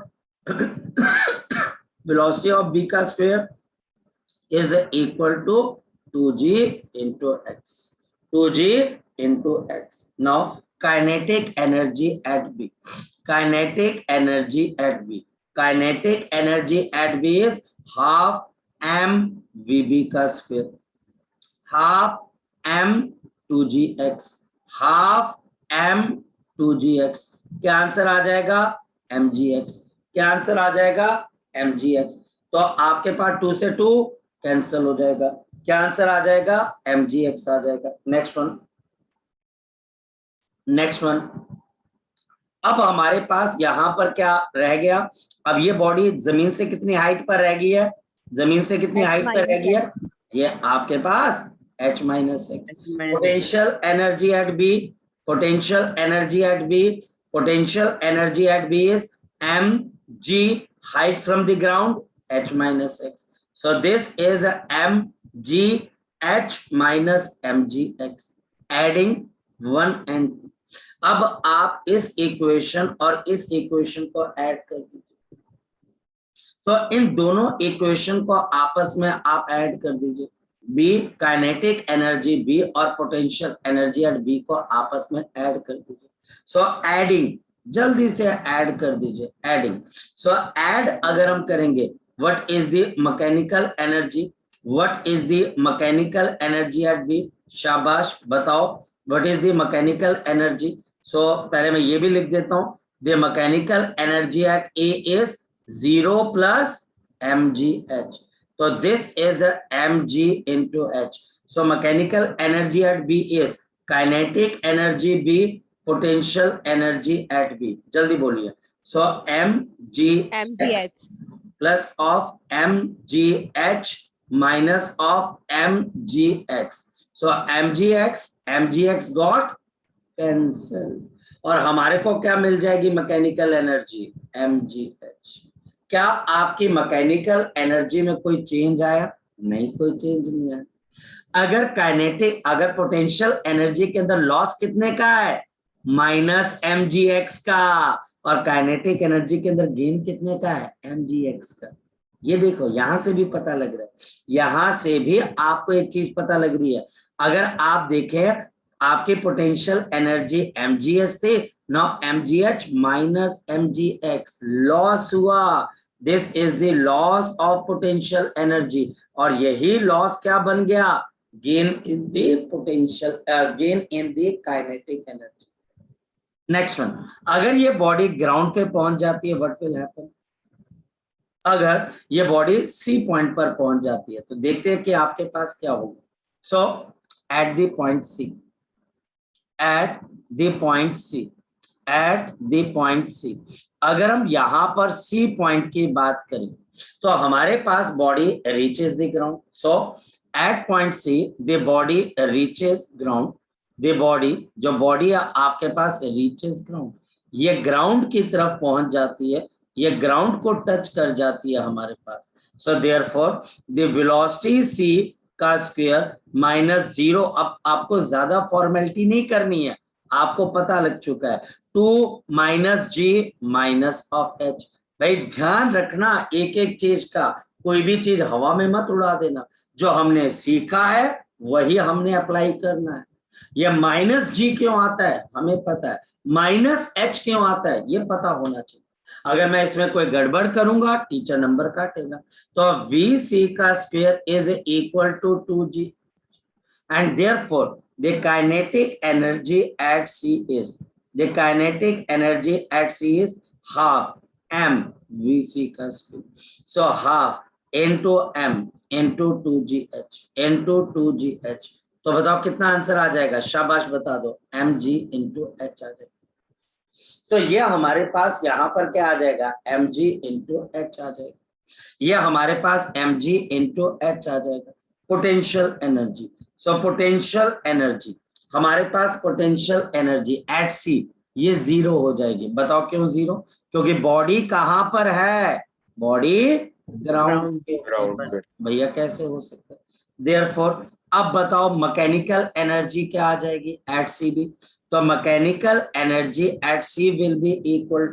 velocity of b का square is equal to 2g into x, 2g into x. Now kinetic energy at b, kinetic energy at b, kinetic energy at b is half m vb का square, half m 2gx, half m 2gx। क्या answer आ जाएगा? mgx। क्या answer आ जाएगा? mgx। तो आपके पास 2 से 2 cancel हो जाएगा, क्या आंसर आ जाएगा? mgx आ जाएगा। Next one, next one. अब हमारे पास यहां पर क्या रह गया? अब ये बॉडी जमीन से कितनी हाइट पर रह गई है? जमीन से कितनी हाइट पर रह गई है? ये आपके पास h minus X. Potential energy at B, potential energy at B, potential energy at B is mg, height from the ground, h minus x. So this is mg h minus mgx, adding 1 and 2. अब आप इस equation और इस equation को add कर दीजिए। तो इन दोनों इक्वेशन को आपस में आप ऐड कर दीजिए। बी काइनेटिक एनर्जी बी और पोटेंशियल एनर्जी एट बी को आपस में ऐड कर दीजिए। सो एडिंग, जल्दी से ऐड कर दीजिए, एडिंग। सो ऐड अगर हम करेंगे, what is the mechanical energy, what is the mechanical energy at B? शाबाश, बताओ what is the mechanical energy. So पहले मैं ये भी लिख देता हूं, the mechanical energy at A is 0 plus mgh. So this is a mg into h. So mechanical energy at B is kinetic energy B, potential energy at B. जल्दी बोलिए। So mgh plus of mgh minus of mgx. So mgx got cancel और हमारे को क्या मिल जाएगी? Mechanical energy mgh। क्या आपकी mechanical energy में कोई चेंज आया? नहीं, कोई चेंज नहीं आया। अगर काइनेटिक, अगर पोटेंशियल एनर्जी के अंदर लॉस कितने का है? माइनस mgx का, और काइनेटिक एनर्जी के अंदर गेन कितने का है? mgx का। ये देखो, यहां से भी पता लग रहा है, यहां से भी आपको एक चीज पता लग रही है। अगर आप देखें, आपकी पोटेंशियल एनर्जी mgs थी, now mgh minus mgx loss हुआ। This is the loss of potential energy, और यही लॉस क्या बन गया? Gain in the potential, gain in the kinetic energy. Next one, अगर ये बॉडी ग्राउंड पे पहुंच जाती है, व्हाट विल हैपन? अगर ये बॉडी सी पॉइंट पर पहुंच जाती है तो देखते हैं कि आपके पास क्या होगा। So at the point C, at the point C, at the point C, अगर हम यहां पर सी पॉइंट की बात करें तो हमारे पास body reaches the ground. So at point C the body reaches ground, the body, जो बॉडी है आपके पास रीचेस ग्राउंड, ये ग्राउंड की तरफ पहुंच जाती है, ये ग्राउंड को टच कर जाती है हमारे पास। सो देयरफॉर द वेलोसिटी सी का स्क्वायर माइनस 0। अब आपको ज्यादा फॉर्मेलिटी नहीं करनी है, आपको पता लग चुका है, 2 minus G minus of H. भाई ध्यान रखना एक एक चीज का, कोई भी चीज हवा में मत उड़ा देना। जो हमने सीखा है वही हमने अप्लाई करना है। ये माइनस जी क्यों आता है हमें पता है, माइनस एच क्यों आता है ये पता होना चाहिए। अगर मैं इसमें कोई गड़बड़ करूंगा टीचर नंबर काटेगा। तो वी सी का square is equal to 2g and therefore the kinetic energy at C is the kinetic energy at C is half m vc का स्क्वायर, so half into m into 2gh into 2gh, तो बताओ कितना answer आ जाएगा, शाबाश बता दो, mg into h आ जाएगा। तो ये हमारे पास यहाँ पर क्या आ जाएगा, mg into h आ जाएगा, ये हमारे पास mg into h आ जाएगा। Potential energy, so potential energy हमारे पास, पोटेंशियल एनर्जी एट सी ये जीरो हो जाएगी। बताओ क्यों जीरो, क्योंकि बॉडी कहां पर है, बॉडी ग्राउंड के ऊपर। भैया कैसे हो सकता है, देयरफॉर अब बताओ मैकेनिकल एनर्जी क्या आ जाएगी एट सी भी, तो mechanical energy at C will be equal,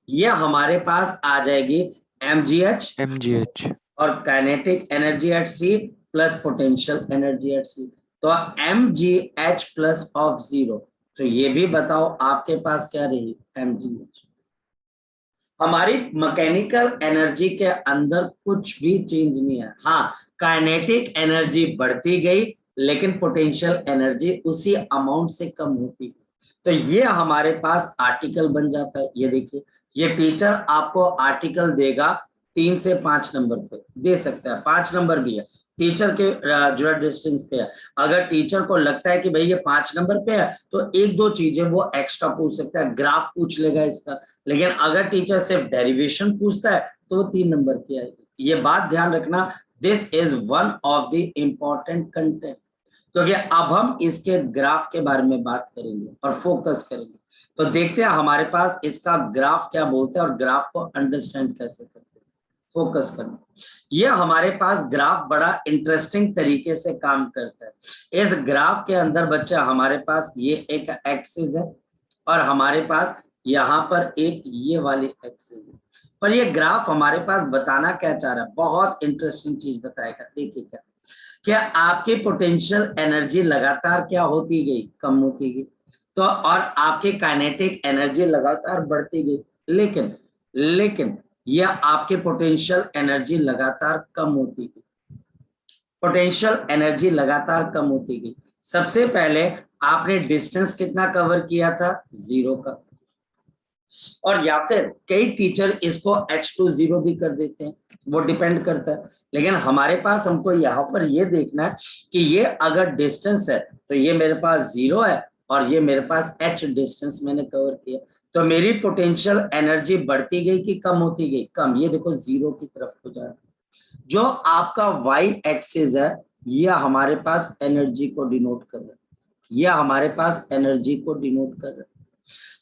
ये हमारे पास आ जाएगी mgh और kinetic energy at C plus potential energy at C, तो mgh प्लस ऑफ जीरो, तो ये भी बताओ आपके पास क्या रही, mgh। हमारी मैकेनिकल एनर्जी के अंदर कुछ भी चेंज नहीं है, हाँ काइनेटिक एनर्जी बढ़ती गई लेकिन पोटेंशियल एनर्जी उसी अमाउंट से कम होती है, तो ये हमारे पास आर्टिकल बन जाता है। ये देखिए, ये टीचर आपको आर्टिकल देगा 3 से 5 नंबर पे दे सकता है, 5 नंबर भी है, टीचर के जो डिस्टेंस पे है। अगर टीचर को लगता है कि भाई ये 5 नंबर पे है तो 1-2 चीजें वो एक्स्ट्रा पूछ सकता है, ग्राफ पूछ लेगा इसका, लेकिन अगर टीचर सिर्फ डेरिवेशन पूछता है तो वो 3 नंबर की आएगी। ये बात ध्यान रखना, this is one of the important content, क्योंकि अब हम इसके ग्राफ के बारे में बात करेंगे और फोकस करेंगे। तो देखते हैं हमारे पास इसका ग्राफ क्या बोलते हैं और ग्राफ को अंडरस्टैंड कैसे करते हैं, फोकस करना। ये हमारे पास ग्राफ बड़ा इंटरेस्टिंग तरीके से काम करता है। इस ग्राफ के अंदर बच्चे हमारे पास ये एक एक्सिस है और हमारे पास यहाँ पर एक ये वाली एक्सिस है, पर ये ग्राफ हमारे पास बताना क्या चाह रहा है, बहुत इंटरेस्टिंग चीज बताएगा। देखिए क्या आपकी पोटेंशियल एनर्जी लगातार क्या होती गई, कम होती गई, तो और आपकी काइनेटिक एनर्जी लगातार बढ़ती गई, लेकिन यह आपके पोटेंशियल एनर्जी लगातार कम होती गई, पोटेंशियल एनर्जी लगातार कम होती गई। सबसे पहले आपने डिस्टेंस कितना कवर किया था, 0 का, और या फिर कई टीचर इसको h20 भी कर देते हैं, वो डिपेंड करता है, लेकिन हमारे पास हमको यहाँ पर ये देखना है कि ये अगर डिस्टेंस है तो ये मेरे पास 0 है और ये मेरे पास h डिस्टेंस मैंने कवर किया, तो मेरी पोटेंशियल एनर्जी बढ़ती गई कि कम होती गई, कम। ये देखो 0 की तरफ हो जा रहा है। जो आपका y एक्सिस है ये हमारे पास एनर्जी को डिनोट कर रहा है, ये हमारे पास एनर्जी को डिनोट कर रहा है।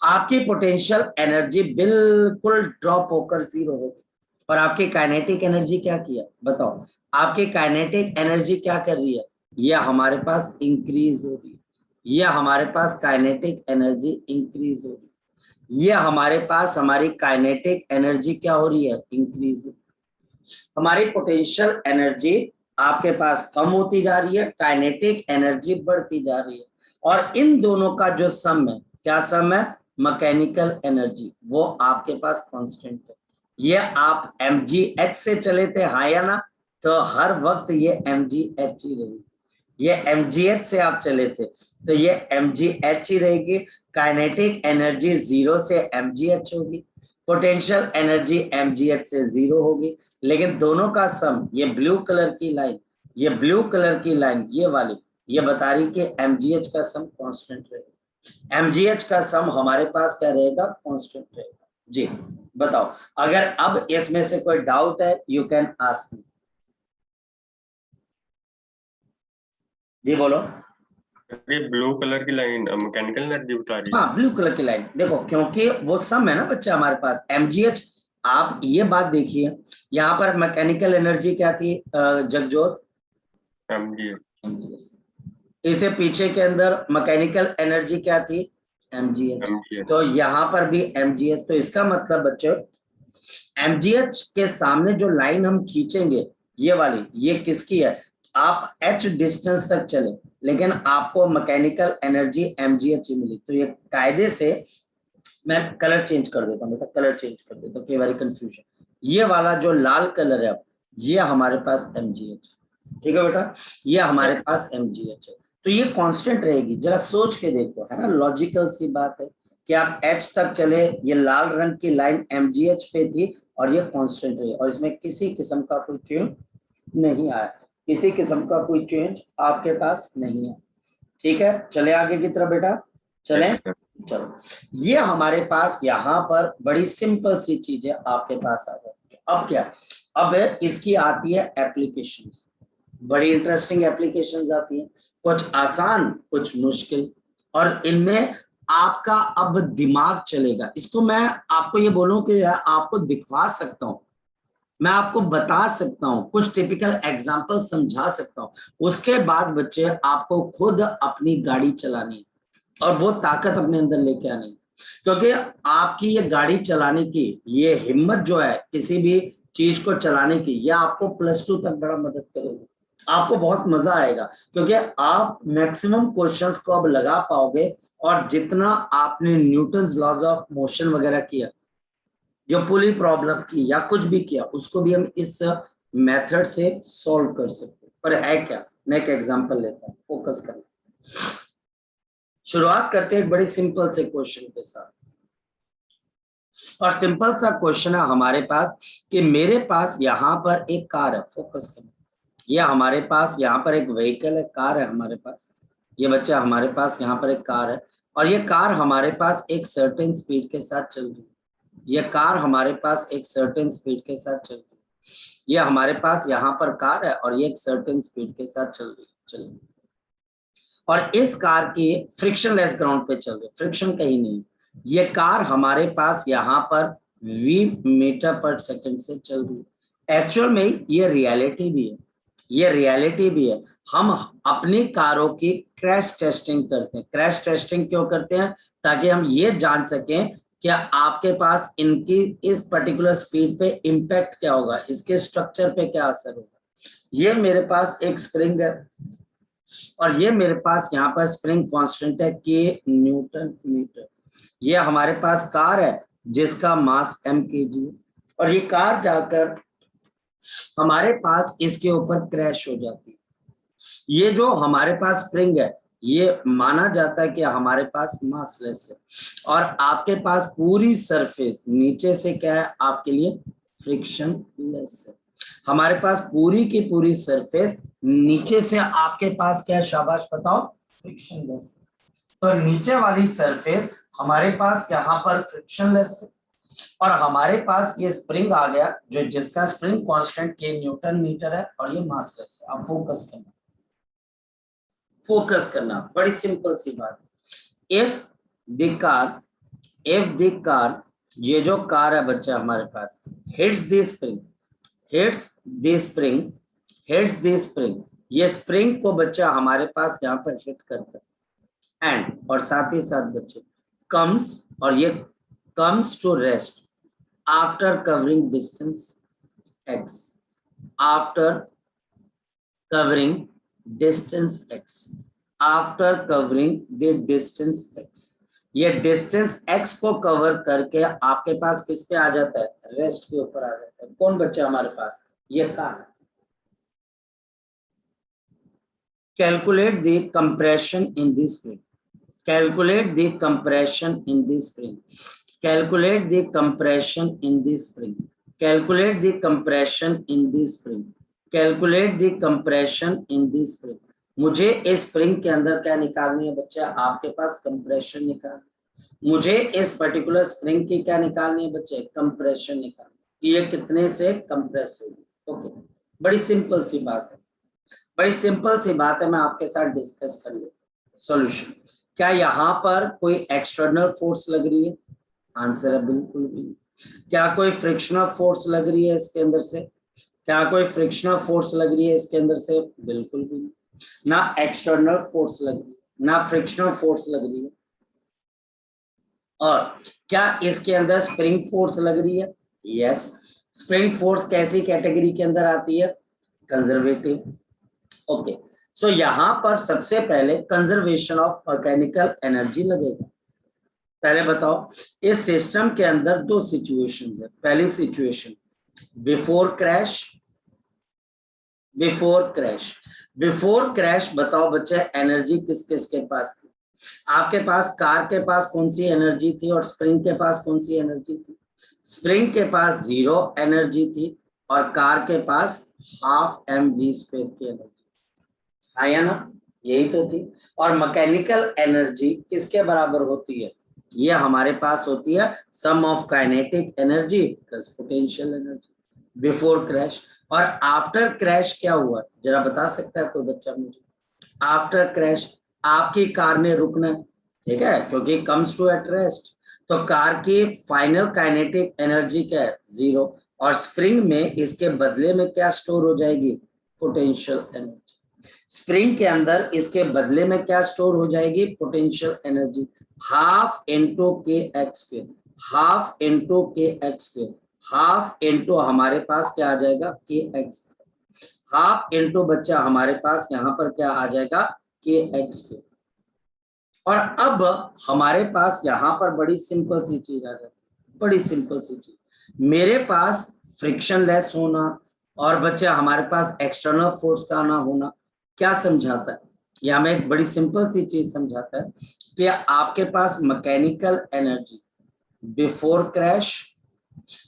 आपकी पोटेंशियल एनर्जी बिल्कुल ड्रॉप होकर 0 होगी और आपकी काइनेटिक एनर्जी क्या किया, बताओ आपकी काइनेटिक एनर्जी क्या कर रही है, ये हमारे पास इंक्रीज हो रही है, ये हमारे पास काइनेटिक एनर्जी इंक्रीज हो रही है, ये हमारे पास हमारी काइनेटिक एनर्जी क्या हो रही है, इंक्रीज हो रही है। हमारी पोटेंशियल एनर्जी आपके पास कम होती जा रही है, काइनेटिक एनर्जी बढ़ती जा रही है, और इन दोनों का जो सम है, क्या सम है, मैकेनिकल एनर्जी, वो आपके पास कांस्टेंट है। ये आप mgh से चले थे, हाँ या ना, तो हर वक्त ये mgh ही रहेगी, ये mgh से आप चले थे तो ये mgh ही रहेगी। काइनेटिक एनर्जी 0 से mgh होगी, पोटेंशियल एनर्जी mgh से 0 होगी, लेकिन दोनों का सम, ये ब्लू कलर की लाइन, ये ब्लू कलर की लाइन, ये वाली, ये बता रही कि mgh का सम कांस्टेंट रहेगा, mgh का सम हमारे पास क्या रहेगा, कांस्टेंट रहेगा। जी बताओ, अगर अब इसमें से कोई डाउट है यू कैन आस्क मी। जी बोलो। ये ब्लू कलर की लाइन मैकेनिकल एनर्जी बता रही है। हाँ ब्लू कलर की लाइन, देखो क्योंकि वो सम है ना बच्चे हमारे पास mgh। आप ये बात देखिए, यहाँ पर मैकेनिकल एनर्जी क्या थी जगजोत, mgh, इसे पीछे के अंदर मैकेनिकल एनर्जी क्या थी, mgh, तो यहाँ पर भी mgh, तो इसका मतलब बच्चों mgh के सामने जो लाइन हम खींचेंगे ये वाली, ये किसकी है, आप h डिस्टेंस तक चले लेकिन आपको मैकेनिकल एनर्जी mgh ही मिली, तो ये कायदे से मैं कलर चेंज कर देता हूँ बेटा, कलर चेंज कर देता हूँ, कई बार कंफ्यूजन, ये वाला जो लाल कलर है ये हमारे पास mgh, ठीक है बेटा, ये हमारे पास mgh है, तो ये कांस्टेंट रहेगी। जरा सोच के देखो, है ना, लॉजिकल सी बात है, कि आप H तक चले, ये लाल रंग की लाइन MGH पे थी और ये कांस्टेंट रही और इसमें किसी किस्म का कोई चेंज नहीं आया, किसी किस्म का कोई चेंज आपके पास नहीं है। ठीक है, चले आगे की तरफ बेटा, चले। Yes, sir. चलो, ये हमारे पास यहाँ पर बड़ी सिंपल सी चीजें आपके पास आ जाती है। अब क्या, अब इसकी आती है एप्लीकेशंस, बड़ी इंटरेस्टिंग एप्लीकेशंस आती हैं, कुछ आसान कुछ मुश्किल, और इनमें आपका अब दिमाग चलेगा। इसको मैं आपको ये बोलूं कि आपको दिखवा सकता हूं, मैं आपको बता सकता हूं, कुछ टिपिकल एग्जांपल समझा सकता हूं, उसके बाद बच्चे आपको खुद अपनी गाड़ी चलानी और वो ताकत अपने अंदर लेके आनी, क्योंकि आपकी ये गाड़ी चलाने की ये हिम्मत जो है किसी भी चीज को चलाने की, ये आपको +2 तक बड़ा मदद करेगी। आपको बहुत मजा आएगा क्योंकि आप मैक्सिमम क्वेश्चंस को अब लगा पाओगे, और जितना आपने न्यूटन्स लॉज ऑफ मोशन वगैरह किया, जो पुली प्रॉब्लम की या कुछ भी किया, उसको भी हम इस मेथड से सॉल्व कर सकते हैं। पर है क्या, मैं एक एग्जांपल लेता हूं, फोकस करना। शुरुआत करते हैं एक बड़ी सिंपल से क्वेश्चन के साथ, और सिंपल सा क्वेश्चन है हमारे पास कि मेरे पास यहाँ पर एक कार है, फोकस करना, ये हमारे पास यहाँ पर एक व्हीकल है, कार है हमारे पास, ये बच्चा हमारे पास यहाँ पर एक कार है, और ये कार हमारे पास एक सर्टेन स्पीड के साथ चल रही है, ये कार हमारे पास एक सर्टेन स्पीड के साथ चल रही है, ये हमारे पास यहाँ पर कार है और ये एक सर्टेन स्पीड के साथ चल रही है, और इस कार की फ्रिक्शनलेस ग्राउंड पे चल रही है, फ्रिक्शन कहीं नहीं, ये कार हमारे पास यहाँ पर v मीटर/सेकंड से चल रही है। एक्चुअल में ये रियलिटी भी है, ये रियलिटी भी है। हम अपनी कारों की क्रैश टेस्टिंग करते हैं। क्रैश टेस्टिंग क्यों करते हैं? ताकि हम ये जान सकें कि आपके पास इनकी इस पर्टिकुलर स्पीड पे इम्पैक्ट क्या होगा, इसके स्ट्रक्चर पे क्या असर होगा। ये मेरे पास एक स्प्रिंग है और ये मेरे पास यहाँ पर स्प्रिंग कांस्टेंट है K न्यूटन मीटर। ये हमारे पास कार है जिसका मास mkg है, और ये कार जाकर हमारे पास इसके ऊपर क्रैश हो जाती है। ये जो हमारे पास स्प्रिंग है, ये माना जाता है कि हमारे पास मासलेस है, और आपके पास पूरी सरफेस नीचे से क्या है, आपके लिए फ्रिक्शनलेस है। हमारे पास पूरी की पूरी सरफेस नीचे से आपके पास क्या है, शाबाश बताओ, फ्रिक्शनलेस। तो नीचे वाली सरफेस हमारे पास यहाँ पर फ्रिक्शनलेस है, और हमारे पास ये स्प्रिंग आ गया जो जिसका spring constant K newton metre है, और ये मासलेस है। अब फोकस करना, फोकस करना, बड़ी सिंपल सी बात। इफ द कार, ये जो कार है बच्चा हमारे पास, हिट्स द स्प्रिंग, ये स्प्रिंग को बच्चा हमारे पास यहाँ पर हिट करता है, एंड और साथ ही साथ बच्चे कम्स, और ये comes to rest after covering distance x, after covering distance x, after covering the distance x। ये डिस्टेंस x को कवर करके आपके पास किस पे आ जाता है, रेस्ट के ऊपर आ जाता है। कौन बच्चा हमारे पास, ये car. Calculate the compression in the spring, calculate the compression in the spring, calculate the compression in the spring, calculate the compression in the spring, calculate the compression in the spring। मुझे इस spring के अंदर क्या निकालनी है बच्चा, आपके पास compression निकालनी। मुझे इस पर्टिकुलर स्प्रिंग की क्या निकालनी है बच्चे, कंप्रेशन निकालनी, ये कितने से कंप्रेस होगी। ओके, बड़ी सिंपल सी बात है, बड़ी सिंपल सी बात है, मैं आपके साथ डिस्कस कर लेता हूं सॉल्यूशन। क्या यहाँ पर कोई एक्सटर्नल फोर्स लग रही है, आंसर है बिल्कुल भी नहीं। क्या कोई फ्रिक्शनल फोर्स लग रही है इसके अंदर से, क्या कोई फ्रिक्शनल फोर्स लग रही है इसके अंदर से, बिल्कुल भी नहीं। ना एक्सटर्नल फोर्स लग रही है, ना फ्रिक्शनल फोर्स लग रही है। और क्या इसके अंदर स्प्रिंग फोर्स लग रही है, यस। स्प्रिंग फोर्स कैसी कैटेगरी के अंदर आती है, कंजर्वेटिव। ओके, सो यहाँ पर सबसे पहले कंजर्वेशन ऑफ मैकेनिकल एनर्जी लगेगा। पहले बताओ, इस सिस्टम के अंदर दो सिचुएशंस है। पहली सिचुएशन बिफोर क्रैश, बताओ बच्चे एनर्जी किस किस के पास थी, आपके पास कार के पास कौन सी एनर्जी थी और स्प्रिंग के पास कौन सी एनर्जी थी? स्प्रिंग के पास 0 एनर्जी थी और कार के पास हाफ mv² की एनर्जी, हाँ या ना? यही तो थी। और मैकेनिकल एनर्जी किसके बराबर होती है? ये हमारे पास होती है sum of kinetic energy plus potential energy before crash. और आफ्टर क्रैश क्या हुआ, जरा बता सकता है कोई बच्चा मुझे? आफ्टर क्रैश आपकी कार ने रुकना है, ठीक है, क्योंकि कम्स टू एट रेस्ट। तो कार की फाइनल काइनेटिक एनर्जी क्या है? 0। और स्प्रिंग में इसके बदले में क्या स्टोर हो जाएगी? Potential energy. स्प्रिंग के अंदर इसके बदले में क्या स्टोर हो जाएगी? पोटेंशियल एनर्जी, हाफ इंटू के एक्स स्क्वायर, हाफ इंटू के एक्स स्क्वायर, हाफ इंटू हमारे पास क्या आ जाएगा? के एक्स, हाफ इंटू बच्चा हमारे पास यहाँ पर क्या आ जाएगा? के एक्स स्क्वायर। और अब हमारे पास यहाँ पर बड़ी सिंपल सी चीज आ जाती है, बड़ी सिंपल सी चीज, मेरे पास फ्रिक्शन लेस होना और बच्चा हमारे पास एक्सटर्नल फोर्स का ना होना क्या समझाता है? ये हमें एक बड़ी सिंपल सी चीज समझाता है कि आपके पास मैकेनिकल एनर्जी बिफोर क्रैश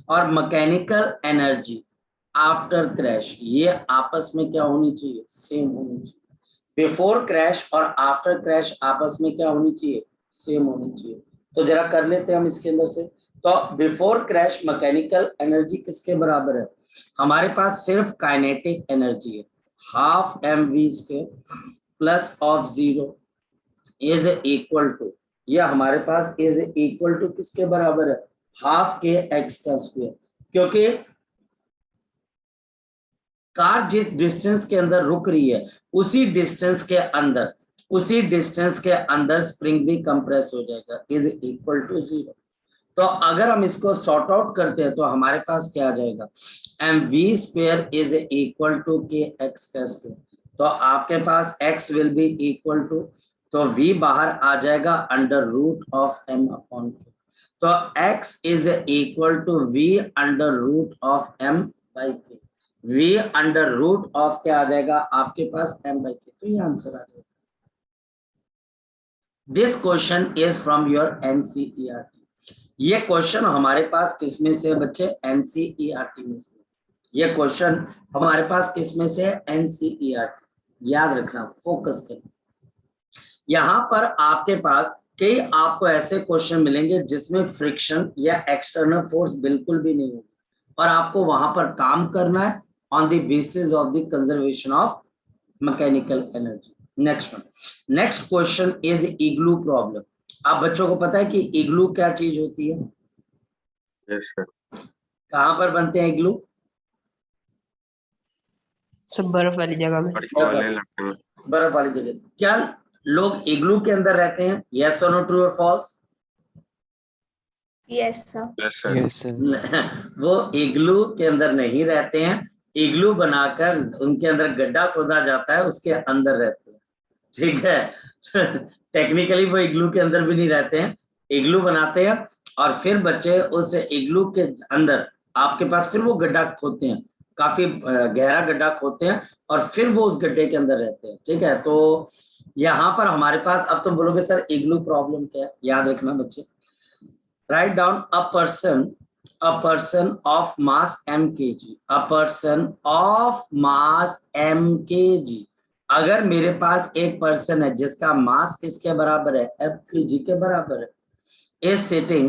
और मैकेनिकल एनर्जी आफ्टर क्रैश, ये आपस में क्या होनी चाहिए? सेम होनी चाहिए। बिफोर क्रैश और आफ्टर क्रैश आपस में क्या होनी चाहिए? सेम होनी चाहिए। तो जरा कर लेते हैं हम इसके अंदर से। तो बिफोर क्रैश मैकेनिकल एनर्जी किसके बराबर है? हमारे पास सिर्फ काइनेटिक एनर्जी है, half mv² plus of 0 is equal to, ये हमारे पास इज इक्वल टू किसके बराबर है? हाफ के एक्स का स्क्वायर। क्योंकि कार जिस डिस्टेंस के अंदर रुक रही है उसी डिस्टेंस के अंदर स्प्रिंग भी कंप्रेस हो जाएगा, इज इक्वल टू 0। तो अगर हम इसको सॉर्ट आउट करते हैं तो हमारे पास क्या आ जाएगा? mv² is equal to k x का स्क्वायर। तो आपके पास x will be equal to, तो v बाहर आ जाएगा under root of m upon k। तो x is equal to v under root of m by k। v under root of क्या आ जाएगा आपके पास? m by k। तो ये आंसर आ जाएगा। This question is from your NCERT। ये question हमारे पास किस में से बच्चे? NCERT में से। ये क्वेश्चन हमारे पास किस में से? NCERT। याद रखना, फोकस करना। यहाँ पर आपके पास कई आपको ऐसे क्वेश्चन मिलेंगे जिसमें फ्रिक्शन या एक्सटर्नल फोर्स बिल्कुल भी नहीं होगी और आपको वहां पर काम करना है on the basis of the conservation of mechanical energy. Next one, next question is igloo problem. आप बच्चों को पता है कि इग्लू क्या चीज होती है? Yes sir. कहाँ पर बनते हैं इग्लू? सब बर्फ वाली जगह में। बर्फ वाले इलाके में। बर्फ वाली जगह। क्या लोग इग्लू के अंदर रहते हैं? यस और नो, ट्रू और false? Yes sir. Yes sir. Yes sir. वो इग्लू के अंदर नहीं रहते हैं, इग्लू बनाकर उनके अंदर गड्ढा खोदा जाता है, उसके अंदर रहते हैं, ठीक है। टेक्निकली वो इग्लू के अंदर भी नहीं रहते हैं, इग्लू बनाते हैं और फिर बच्चे उस इग्लू के अंदर आपके पास फिर वो गड्ढा खोदते हैं, काफी गहरा गड्ढा खोदते हैं और फिर वो उस गड्ढे के अंदर रहते हैं, ठीक है। तो यहाँ पर हमारे पास, अब तुम बोलोगे सर इग्लू प्रॉब्लम क्या है? याद रखना बच्चे, write down a person of mass m kg, a person of mass m kg। अगर मेरे पास एक पर्सन है जिसका मास किसके बराबर है? f kg के बराबर है, is sitting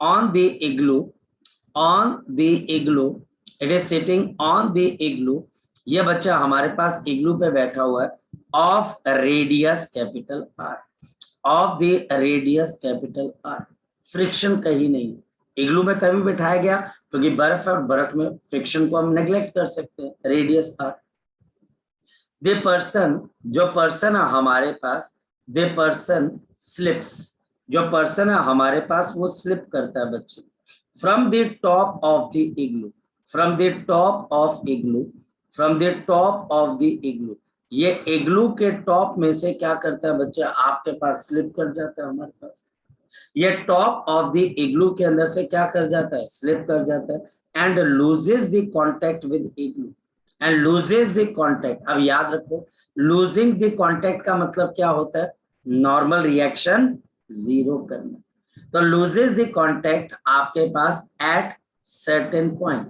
on the igloo, it is sitting on the igloo। ये बच्चा हमारे पास इग्लू पे बैठा हुआ है, of radius capital R, of the radius capital R. Friction कहीं नहीं, इग्लू में तभी बिठाया गया क्योंकि बर्फ है और बर्फ में फ्रिक्शन को हम नेग्लेक्ट कर सकते हैं, रेडियस आर। द पर्सन, जो पर्सन है हमारे पास, द पर्सन स्लिप्स, जो पर्सन है हमारे पास वो स्लिप करता है बच्चे, from the top of the igloo, from the top of igloo, from the top of the igloo. ये इग्लू के टॉप में से क्या करता है बच्चा? आपके पास स्लिप कर जाता है हमारे पास। ये टॉप ऑफ द इग्लू के अंदर से क्या कर जाता है? स्लिप कर जाता है and loses the contact with igloo, and loses the contact. अब याद रखो, लूजिंग द कांटेक्ट का मतलब क्या होता है? नॉर्मल रिएक्शन जीरो करना। तो लूजेस द कांटेक्ट आपके पास at certain point,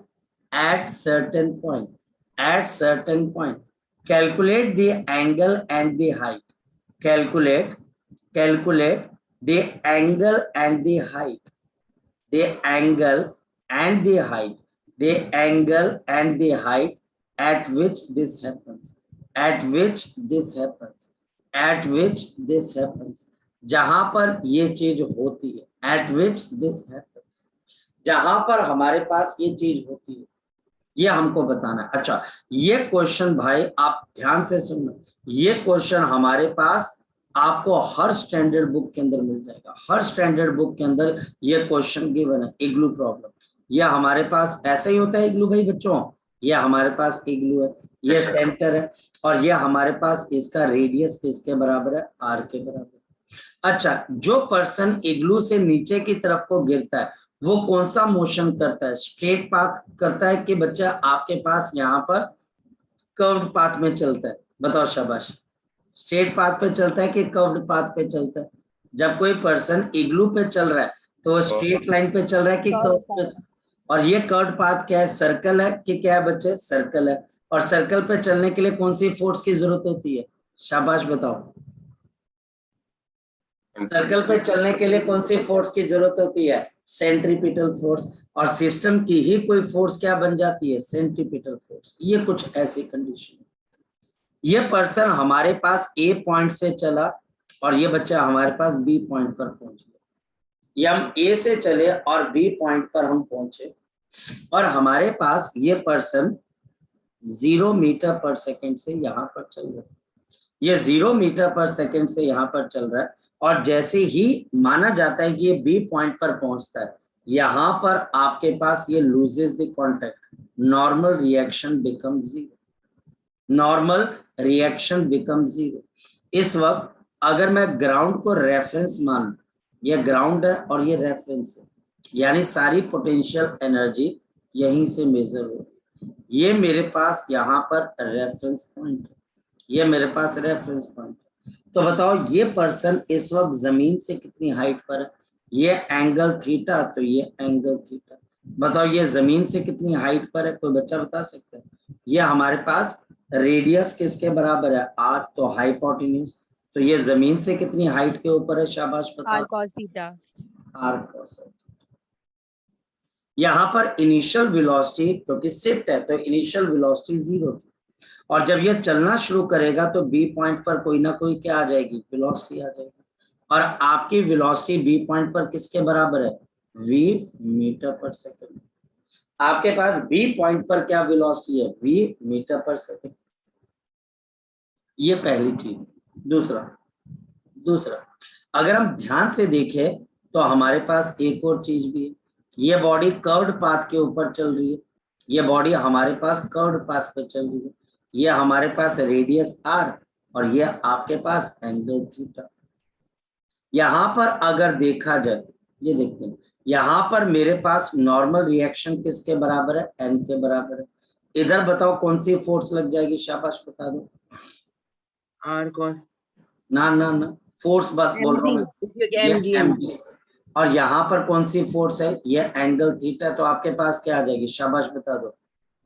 at certain point, at certain point. Calculate the angle and the height, calculate the angle and the height, the angle and the height, the angle and the height at which this happens, at which this happens, at which this happens, जहां पर ये चीज होती है, at which this happens, जहां पर हमारे पास ये चीज होती है, ये हमको बताना है। अच्छा, ये क्वेश्चन भाई आप ध्यान से सुनना, ये क्वेश्चन हमारे पास आपको हर स्टैंडर्ड बुक के अंदर मिल जाएगा। हर स्टैंडर्ड बुक के अंदर ये क्वेश्चन गिवन है, इग्लू प्रॉब्लम। ये हमारे पास ऐसा ही होता है इग्लू भाई बच्चों, ये हमारे पास इग्लू है, ये सेंटर है, और ये हमारे पास इसका रेडियस किसके बराबर है? आर के बराबर। अच्छा, जो पर्सन इग्लू से नीचे की तरफ को गिरता है वो कौन सा मोशन करता है? स्ट्रेट पाथ करता है कि बच्चा आपके पास यहाँ पर कर्व्ड पाथ में चलता है? बताओ शाबाश। स्ट्रेट पाथ पे चलता है कि कर्व्ड पाथ पे चलता है? जब कोई पर्सन इग्लू पे चल रहा है तो वो स्ट्रेट लाइन पे चल रहा है कि कर्व पे? और ये कर्व्ड पाथ क्या है? सर्कल है कि क्या है बच्चे? सर्कल है। और सर्कल पे चलने के लिए कौन सी फोर्स की जरूरत होती है? शाबाश बताओ। सर्कल पे चलने के लिए कौन सी फोर्स की जरूरत होती है? Centripetal force. और सिस्टम की ही कोई फोर्स क्या बन जाती है? Centripetal force. ये कुछ ऐसी कंडीशन है। ये पर्सन हमारे पास ए पॉइंट से चला और ये बच्चा हमारे पास बी पॉइंट पर पहुंच गया। ये हम ए से चले और बी पॉइंट पर हम पहुंचे और हमारे पास ये पर्सन 0 मीटर पर सेकेंड से यहाँ पर चल रहा है। ये 0 मीटर पर सेकेंड से यहाँ पर चल रहा है और जैसे ही माना जाता है कि ये बी पॉइंट पर पहुंचता है, यहाँ पर आपके पास ये loses the contact, normal reaction become zero, normal reaction become zero. इस वक्त अगर मैं ग्राउंड को रेफरेंस मान, ये ग्राउंड है और ये रेफरेंस है, यानी सारी पोटेंशियल एनर्जी यहीं से मेजर हो। ये मेरे पास यहाँ पर रेफरेंस पॉइंट है, ये मेरे पास रेफरेंस पॉइंट है। तो बताओ ये पर्सन इस वक्त जमीन से कितनी हाइट पर है? ये एंगल थीटा, तो ये एंगल थीटा। बताओ ये जमीन से कितनी हाइट पर है? कोई बच्चा बता सकता है? ये हमारे पास रेडियस किसके बराबर है? आर, तो हाइपोटेन्यूज। तो ये जमीन से कितनी हाइट के ऊपर है? शाबाश R बताओ। cos theta. R cos theta. यहाँ पर इनिशियल वेलोसिटी क्योंकि शिफ्ट है तो इनिशियल वेलोसिटी 0 थी और जब ये चलना शुरू करेगा तो बी पॉइंट पर कोई ना कोई क्या आ जाएगी? वेलोसिटी आ जाएगी। और आपकी वेलोसिटी बी पॉइंट पर किसके बराबर है? v मीटर पर सेकंड। आपके पास बी पॉइंट पर क्या वेलोसिटी है? v मीटर पर सेकंड। ये पहली चीज। दूसरा अगर हम ध्यान से देखें तो हमारे पास एक और चीज भी है। ये बॉडी कर्व्ड पाथ के ऊपर चल रही है, ये बॉडी हमारे पास कर्व्ड पाथ पे चल रही है। ये हमारे पास रेडियस आर और ये आपके पास एंगल थीटा। यहाँ पर अगर देखा जाए, ये देखते हैं, यहाँ पर मेरे पास नॉर्मल रिएक्शन किसके बराबर है? एन के बराबर है। इधर बताओ कौन सी फोर्स लग जाएगी? शाबाश बता दो। आर कॉस ना फोर्स बात बोल रहा हूँ मैं, mg। और यहाँ पर कौन सी फोर्स है? ये एंगल थीटा। तो आपके पास क्या आ जाएगी? शाबाश बता दो।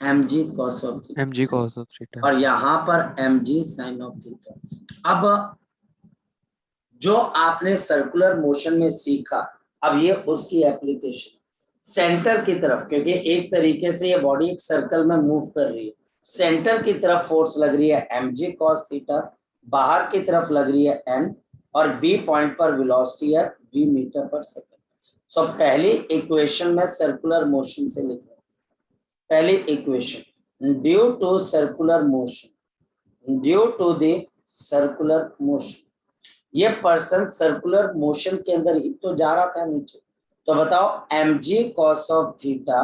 mg cos of theta, mg cos of theta। और यहाँ पर mg sin ऑफ थीटा। अब जो आपने सर्कुलर मोशन में सीखा, अब ये उसकी एप्लीकेशन सेंटर की तरफ, क्योंकि एक तरीके से ये बॉडी एक सर्कल में मूव कर रही है, सेंटर की तरफ फोर्स लग रही है mg cos थीटा, बाहर की तरफ लग रही है n, और बी पॉइंट पर वेलोसिटी है v मीटर पर सेकंड। सो पहली इक्वेशन में सर्कुलर मोशन से लिख रहा हूं। पहली equation, due to circular motion, due to the circular motion, ये पर्सन सर्कुलर मोशन के अंदर ही तो जा रहा था नीचे। तो बताओ mg cos of theta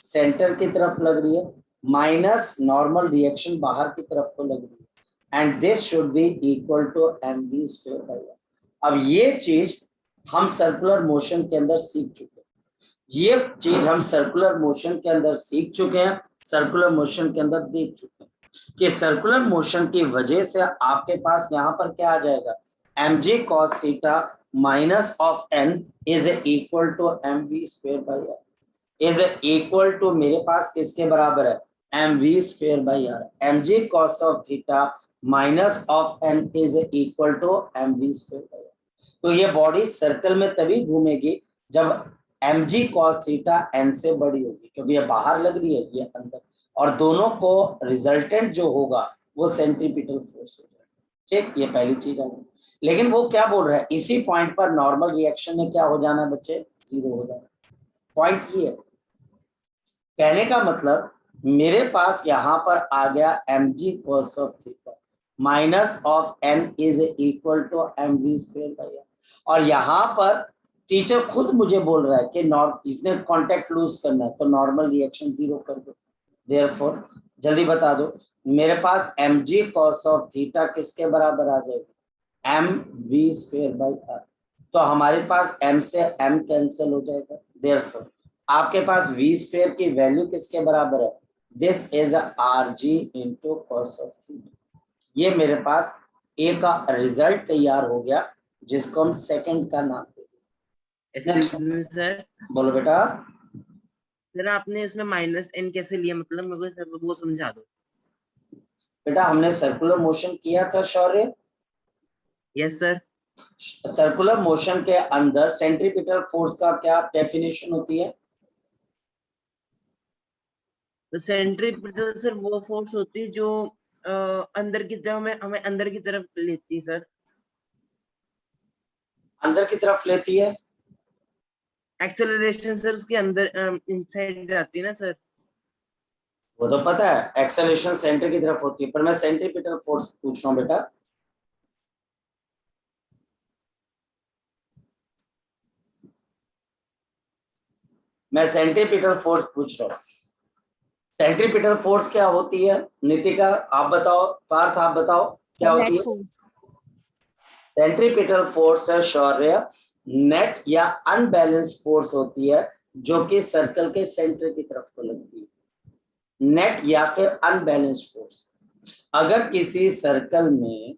centre की तरफ लग रही है माइनस नॉर्मल रिएक्शन बाहर की तरफ को लग रही है, and this should be equal to mv square by r। अब ये चीज हम सर्कुलर मोशन के अंदर सीख चुके हैं, ये चीज हम सर्कुलर मोशन के अंदर सीख चुके हैं। सर्कुलर मोशन के अंदर देख चुके हैं कि सर्कुलर मोशन की वजह से आपके पास यहाँ पर क्या आ जाएगा, mg cos theta minus of n is equal to mv square by r, is equal to मेरे पास किसके बराबर है, mv square by r। mg cos of theta minus of n is equal to mv square by r। तो ये body circle में तभी घूमेगी जब mg cos थीटा n से बड़ी होगी, क्योंकि ये बाहर लग रही है, ये अंदर, और दोनों को रिजल्टेंट जो होगा वो सेंट्रीपिटल फोर्स हो जाएगा। ठीक, ये पहली चीज है। लेकिन वो क्या बोल रहा है, इसी पॉइंट पर नॉर्मल रिएक्शन में क्या हो जाना बच्चे, जीरो हो जाना। पॉइंट ये है, कहने का मतलब मेरे पास यहाँ पर आ गया mg cos of theta minus of n is equal to mv square by r, और यहाँ पर टीचर खुद मुझे बोल रहा है कि इसने कांटेक्ट लूज करना है तो नॉर्मल रिएक्शन जीरो कर दो। देयरफॉर जल्दी बता दो, मेरे पास mg cos ऑफ थीटा किसके बराबर आ जाएगा, mv स्क्वायर बाई r। तो हमारे पास m से m कैंसिल हो जाएगा। देयरफॉर आपके पास v स्क्वायर की वैल्यू किसके बराबर है, this is rg into cos of theta. ये मेरे पास a का रिजल्ट तैयार हो गया जिसको हम सेकंड का नाम एक्सक्यूज मी सर, बोलो बेटा। सर आपने इसमें माइनस n कैसे लिया, मतलब मेरे को सर वो समझा दो। बेटा हमने सर्कुलर मोशन किया था शौर्य, यस सर। सर्कुलर मोशन के अंदर सेंट्रीपिटल फोर्स का क्या डेफिनेशन होती है, तो सेंट्रीपिटल सर वो फोर्स होती है जो अंदर की तरफ हमें अंदर की तरफ लेती है सर। अंदर की तरफ लेती है। एक्सेलरेशन सर उसके अंदर इनसाइड आती है ना सर। वो तो पता है एक्सेलरेशन सेंटर की तरफ होती है, पर मैं सेंट्रीपिटल फोर्स पूछ रहा हूँ बेटा। मैं सेंट्रीपिटल फोर्स पूछ रहा हूँ, सेंट्रीपिटल फोर्स क्या होती है, नितिका आप बताओ, पार्थ आप बताओ क्या होती नेट है। फोर्स। सेंट्रीपिटल फोर्स है शौर्य, नेट या अनबैलेंस्ड फोर्स होती है जो कि सर्कल के सेंटर की तरफ को लगती है, नेट या फिर अनबैलेंस्ड फोर्स। अगर किसी सर्कल में,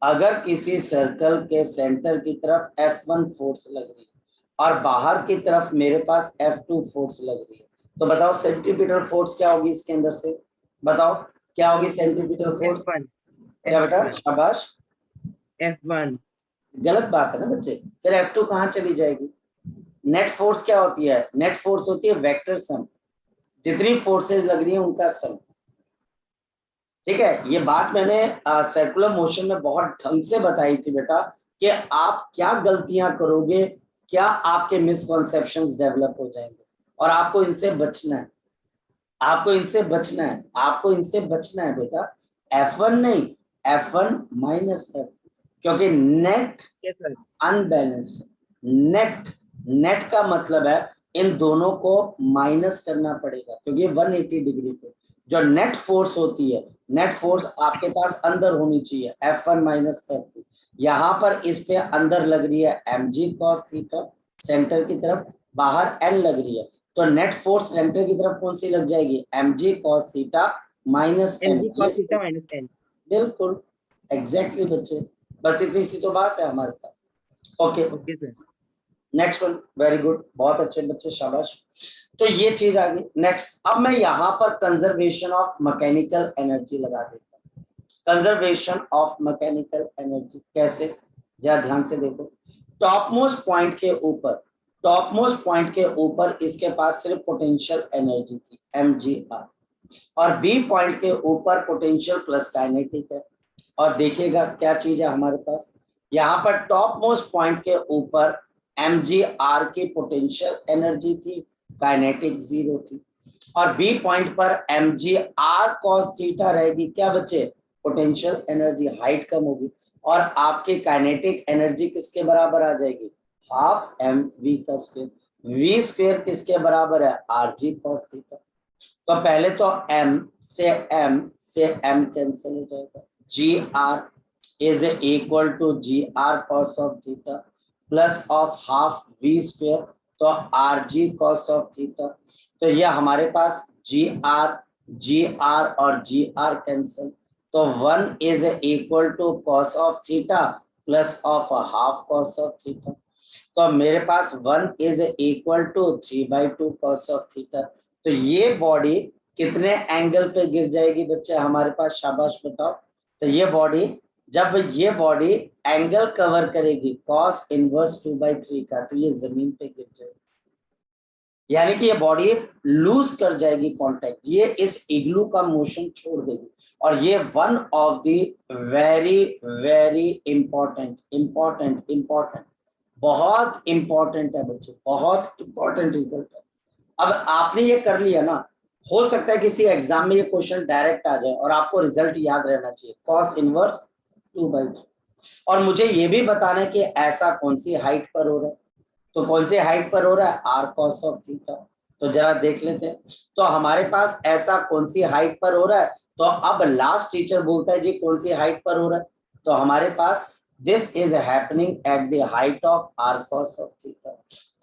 अगर किसी सर्कल के सेंटर की तरफ F1 फोर्स लग रही है और बाहर की तरफ मेरे पास F2 फोर्स लग रही है, तो बताओ सेंट्रीपिटल फोर्स क्या होगी इसके अंदर से, बताओ क्या होगी सेंट्रीपिटल फोर्स। F1 क्या बेटा, शाबाश। F1 गलत बात है ना बच्चे, फिर F2 कहाँ चली जाएगी। नेट फोर्स क्या होती है, नेट फोर्स होती है वेक्टर सम, जितनी फोर्सेस लग रही है उनका सम। ठीक है, ये बात मैंने सर्कुलर मोशन में बहुत ढंग से बताई थी बेटा कि आप क्या गलतियां करोगे, क्या आपके मिसकॉन्सेप्शंस डेवलप हो जाएंगे, और आपको इनसे बचना है, आपको इनसे बचना है, आपको इनसे बचना है बेटा। F1 नहीं, F1 माइनस F2, क्योंकि net yes sir। Unbalanced, net, net का मतलब है इन दोनों को माइनस करना पड़ेगा, क्योंकि 180 डिग्री पे जो नेट फोर्स होती है, नेट फोर्स आपके पास अंदर होनी चाहिए F1 माइनस F2। यहाँ पर इस पे अंदर लग रही है mg cos थीटा सेंटर की तरफ, बाहर n लग रही है, तो नेट फोर्स सेंटर की तरफ कौन सी लग जाएगी, mg cos theta minus n। mg cos theta minus n। बिल्कुल एग्जैक्टली बच्चे, बस इतनी सी तो बात है हमारे पास। Okay okay sir. Next one, very good, बहुत अच्छे बच्चे, शाबाश। तो ये चीज आ गई। नेक्स्ट, अब मैं यहाँ पर कंजर्वेशन ऑफ मैकेनिकल एनर्जी लगा देता हूँ। कंजर्वेशन ऑफ मैकेनिकल एनर्जी कैसे, जरा ध्यान से देखो। टॉप मोस्ट पॉइंट के ऊपर, टॉप मोस्ट पॉइंट के ऊपर इसके पास सिर्फ पोटेंशियल एनर्जी थी mgr, और बी पॉइंट के ऊपर पोटेंशियल प्लस काइनेटिक है। और देखिएगा क्या चीज है हमारे पास, यहाँ पर टॉप मोस्ट पॉइंट के ऊपर mgr की पोटेंशियल एनर्जी थी, काइनेटिक जीरो थी, और बी पॉइंट पर mgr cos थीटा रहेगी, क्या बच्चे, पोटेंशियल एनर्जी, हाइट कम होगी, और आपकी काइनेटिक एनर्जी किसके बराबर आ जाएगी, हाफ mv का स्क्वायर। v स्क्वायर किसके बराबर है, rg cos थीटा। तो पहले तो m से m कैंसिल हो जाएगा, gr is equal to gr cos of theta plus of half v square, तो rg cos ऑफ थीटा। तो यह हमारे पास gr जी आर और जी आर कैंसिल, तो 1 is equal to cos of theta plus of half cos of theta. तो अब मेरे पास 1 is equal to 3/2 cos of theta. तो ये बॉडी कितने एंगल पे गिर जाएगी बच्चे हमारे पास, शाबाश बताओ। तो ये बॉडी, जब ये बॉडी एंगल कवर करेगी कॉस इनवर्स 2/3 का, तो ये जमीन पे गिर जाएगी, यानी कि ये बॉडी लूज कर जाएगी कांटेक्ट, ये इस इग्लू का मोशन छोड़ देगी। और ये one of the very very important बहुत इंपॉर्टेंट है बच्चे, बहुत इंपॉर्टेंट रिजल्ट है। अब आपने ये कर लिया ना, हो सकता है किसी एग्जाम में ये क्वेश्चन डायरेक्ट आ जाए और आपको रिजल्ट याद रहना चाहिए, कॉस इनवर्स 2/3। और मुझे ये भी बताना है कि ऐसा कौन सी हाइट पर हो रहा है, तो कौन सी हाइट पर हो रहा है, आर कॉस ऑफ थीटा। तो जरा देख लेते हैं, तो हमारे पास ऐसा कौन सी हाइट पर हो रहा है। तो अब लास्ट टीचर बोलता है जी कौन सी हाइट पर हो रहा है, तो हमारे पास this is happening at the height of R cos of theta.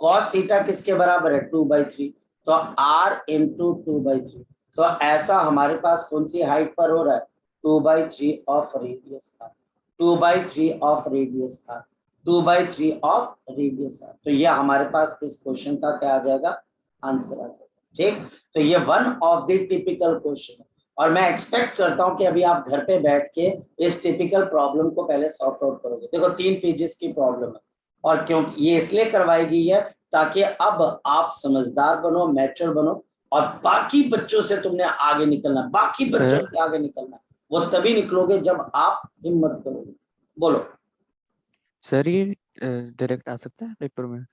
Cos theta किसके बराबर है, 2/3, तो r इंटू 2/3। तो ऐसा हमारे पास कौन सी हाइट पर हो रहा है, 2/3 of radius R, 2/3 of radius R, 2/3 of radius R. तो ये हमारे पास इस क्वेश्चन का क्या आ जाएगा, आंसर आ जाएगा। ठीक, तो ये one of the typical question है, और मैं एक्सपेक्ट करता हूं कि अभी आप घर पे बैठ के इस टिपिकल प्रॉब्लम को पहले सॉर्ट आउट करोगे। देखो 3 पेजेस की प्रॉब्लम है, और क्योंकि ये इसलिए करवाई गई है ताकि अब आप समझदार बनो, मैच्योर बनो, और बाकी बच्चों से तुमने आगे निकलना, बाकी बच्चों से आगे निकलना। वो तभी निकलोगे जब आप हिम्मत करोगे। बोलो सर ये डायरेक्ट आ सकता है पेपर में?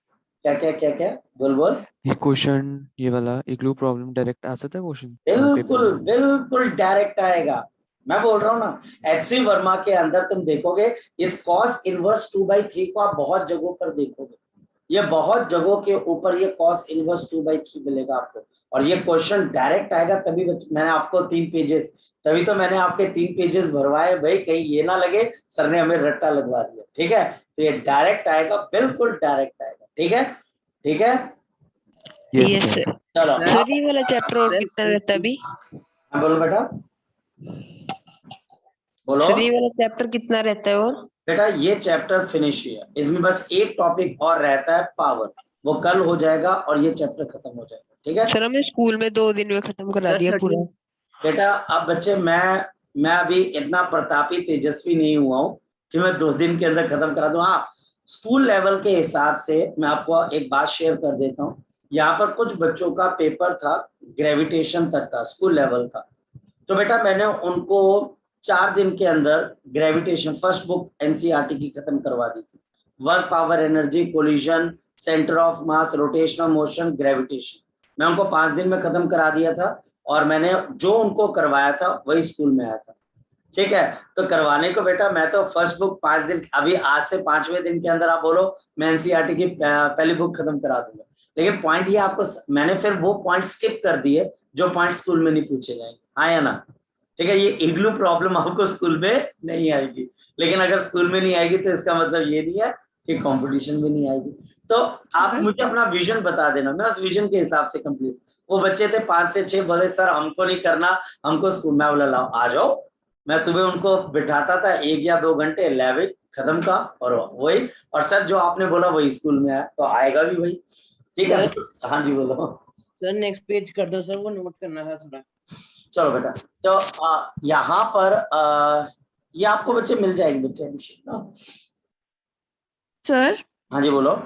क्या क्या क्या क्या, बोल बोल। ये क्वेश्चन, ये वाला इग्लू प्रॉब्लम डायरेक्ट आ सकता है क्वेश्चन बिल्कुल बिल्कुल डायरेक्ट आएगा, मैं बोल रहा हूँ ना। एचसी वर्मा के अंदर तुम देखोगे इस कॉस इनवर्स 2/3 को आप बहुत जगहों पर देखोगे, ये बहुत जगहों के ऊपर ये कॉस इनवर्स 2/3 मिलेगा आपको, और ये क्वेश्चन डायरेक्ट आएगा। तभी मैंने आपको 3 पेजेस, तभी तो मैंने आपके 3 पेजेस भरवाए भाई, कहीं ये ना लगे सर ने हमें रट्टा लगवा दिया। ठीक है, तो ये डायरेक्ट आएगा, बिल्कुल डायरेक्ट आएगा। ठीक है, ठीक है, यस सर। चलो सर ये वाला चैप्टर और कितना रहता है अभी? हाँ, बोलो बेटा, बोलो सर ये वाला चैप्टर कितना रहता है और? बेटा। ये चैप्टर फिनिश है, इसमें बस एक टॉपिक और रहता है, पावर, वो कल हो जाएगा और ये चैप्टर खत्म हो जाएगा। ठीक है सर हमें स्कूल में 2 दिन में खत्म करा दिया पूरा। बेटा। अब बच्चे मैं अभी इतना प्रतापी तेजस्वी नहीं हुआ हूँ कि मैं 2 दिन के अंदर खत्म करा दूं। हाँ, स्कूल लेवल के हिसाब से मैं आपको एक बात शेयर कर देता हूँ। यहाँ पर कुछ बच्चों का पेपर था, ग्रेविटेशन तक का, स्कूल लेवल का। तो बेटा मैंने उनको 4 दिन के अंदर ग्रेविटेशन फर्स्ट बुक एनसीईआरटी की खत्म करवा दी थी। Work, power, energy, collision, centre of mass, rotational motion, gravitation, मैं उनको 5 दिन में खत्म करा दिया था, और मैंने जो उनको करवाया था वही स्कूल में आया था। ठीक है, तो करवाने को बेटा मैं तो फर्स्ट बुक 5 दिन, अभी आज से 5वें दिन के अंदर आप बोलो मैं एनसीईआरटी की पहली बुक खत्म करा दूंगा। लेकिन पॉइंट ये आपको, मैंने फिर वो पॉइंट स्किप कर दिए जो पॉइंट स्कूल में नहीं पूछे जाएंगे, हाँ या ना। ठीक है, ये इग्लू प्रॉब्लम आपको स्कूल में नहीं आएगी, लेकिन अगर स्कूल में नहीं आएगी तो इसका मतलब ये नहीं है कि कंपटीशन में नहीं आएगी। तो आप मुझे अपना विजन बता देना, मैं उस विजन के हिसाब से कंप्लीट। वो बच्चे थे 5 से 6, बोले सर हमको नहीं करना, हमको स्कूल में, बोला लाओ आ जाओ। मैं सुबह उनको बिठाता था 1 या 2 घंटे, लैब खत्म का, और वही, और सर जो आपने बोला वही स्कूल में आया, तो आएगा भी वही। ठीक है, हाँ जी बोलो सर। नेक्स्ट पेज कर दो सर, वो नोट करना था थोड़ा। चलो बेटा, तो यहाँ पर ये आपको बच्चे मिल जाएंगे बच्चे ना। सर हाँ जी बोलो।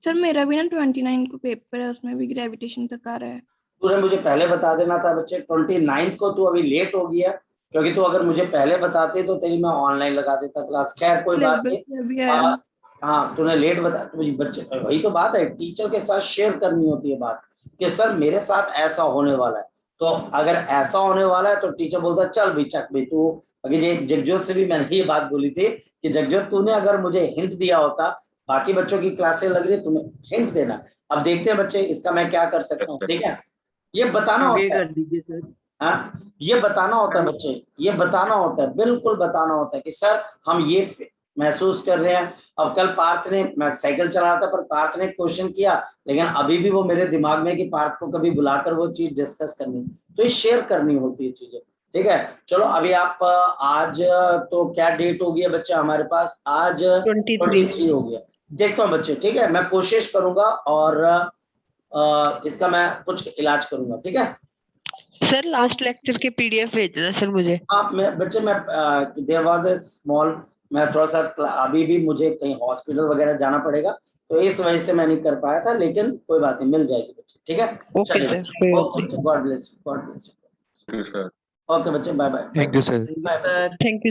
सर मेरा भी ना 29 को पेपर है, उसमें भी ग्रेविटेशन तक आ रहा है। तूने मुझे पहले बता देना था बच्चे, 29 को तू अभी लेट हो गया, क्योंकि तू अगर मुझे पहले बताते तो तेरी मैं ऑनलाइन लगा देता क्लास। खैर कोई बात नहीं। सिलेबस में भी आया। हाँ तूने लेट बता, तो बच्चे वही तो बात है, टीचर के साथ शेयर करनी होती है बात, कि सर मेरे साथ ऐसा होने वाला है। तो अगर ऐसा होने वाला है तो टीचर बोलता है चल भाई चक भाई तू, अगर जगजोत से भी मैंने ये बात बोली थी कि जगजोत तूने अगर मुझे हिंट दिया होता, बाकी बच्चों की क्लासें लग रही है, तुम्हें हिंट देना। अब देखते हैं बच्चे इसका मैं क्या कर सकता हूँ। ठीक है, ये बताना आगे होता है, कर दीजिए सर। हाँ ये बताना होता है बच्चे, ये बताना होता है, बिल्कुल बताना होता है कि सर हम ये महसूस कर रहे हैं। अब कल पार्थ ने, मैं साइकिल चला रहा था पर पार्थ ने क्वेश्चन किया, लेकिन अभी भी वो मेरे दिमाग में कि पार्थ को कभी बुलाकर वो चीज डिस्कस करनी, तो ये शेयर करनी होती है चीजें। ठीक है, चलो अभी आप आज तो क्या डेट हो गई है बच्चे हमारे पास, आज 23 हो गया। देखता हूँ बच्चे, ठीक है, मैं कोशिश करूंगा और इसका मैं कुछ इलाज करूंगा। ठीक है सर लास्ट लेक्चर के पीडीएफ भेजना सर मुझे। आप, मैं बच्चे, मैं देयर वाज ए स्मॉल, मैं थोड़ा सा अभी भी मुझे कहीं हॉस्पिटल वगैरह जाना पड़ेगा, तो इस वजह से मैं नहीं कर पाया था, लेकिन कोई बात नहीं, मिल जाएगी बच्चे। ठीक है, ओके चलिए सर, बच्चे, ओके बच्चे, God bless you, God bless you. Sir. Okay बच्चे, bye bye. Thank you sir. Bye बच्चे। Thank you.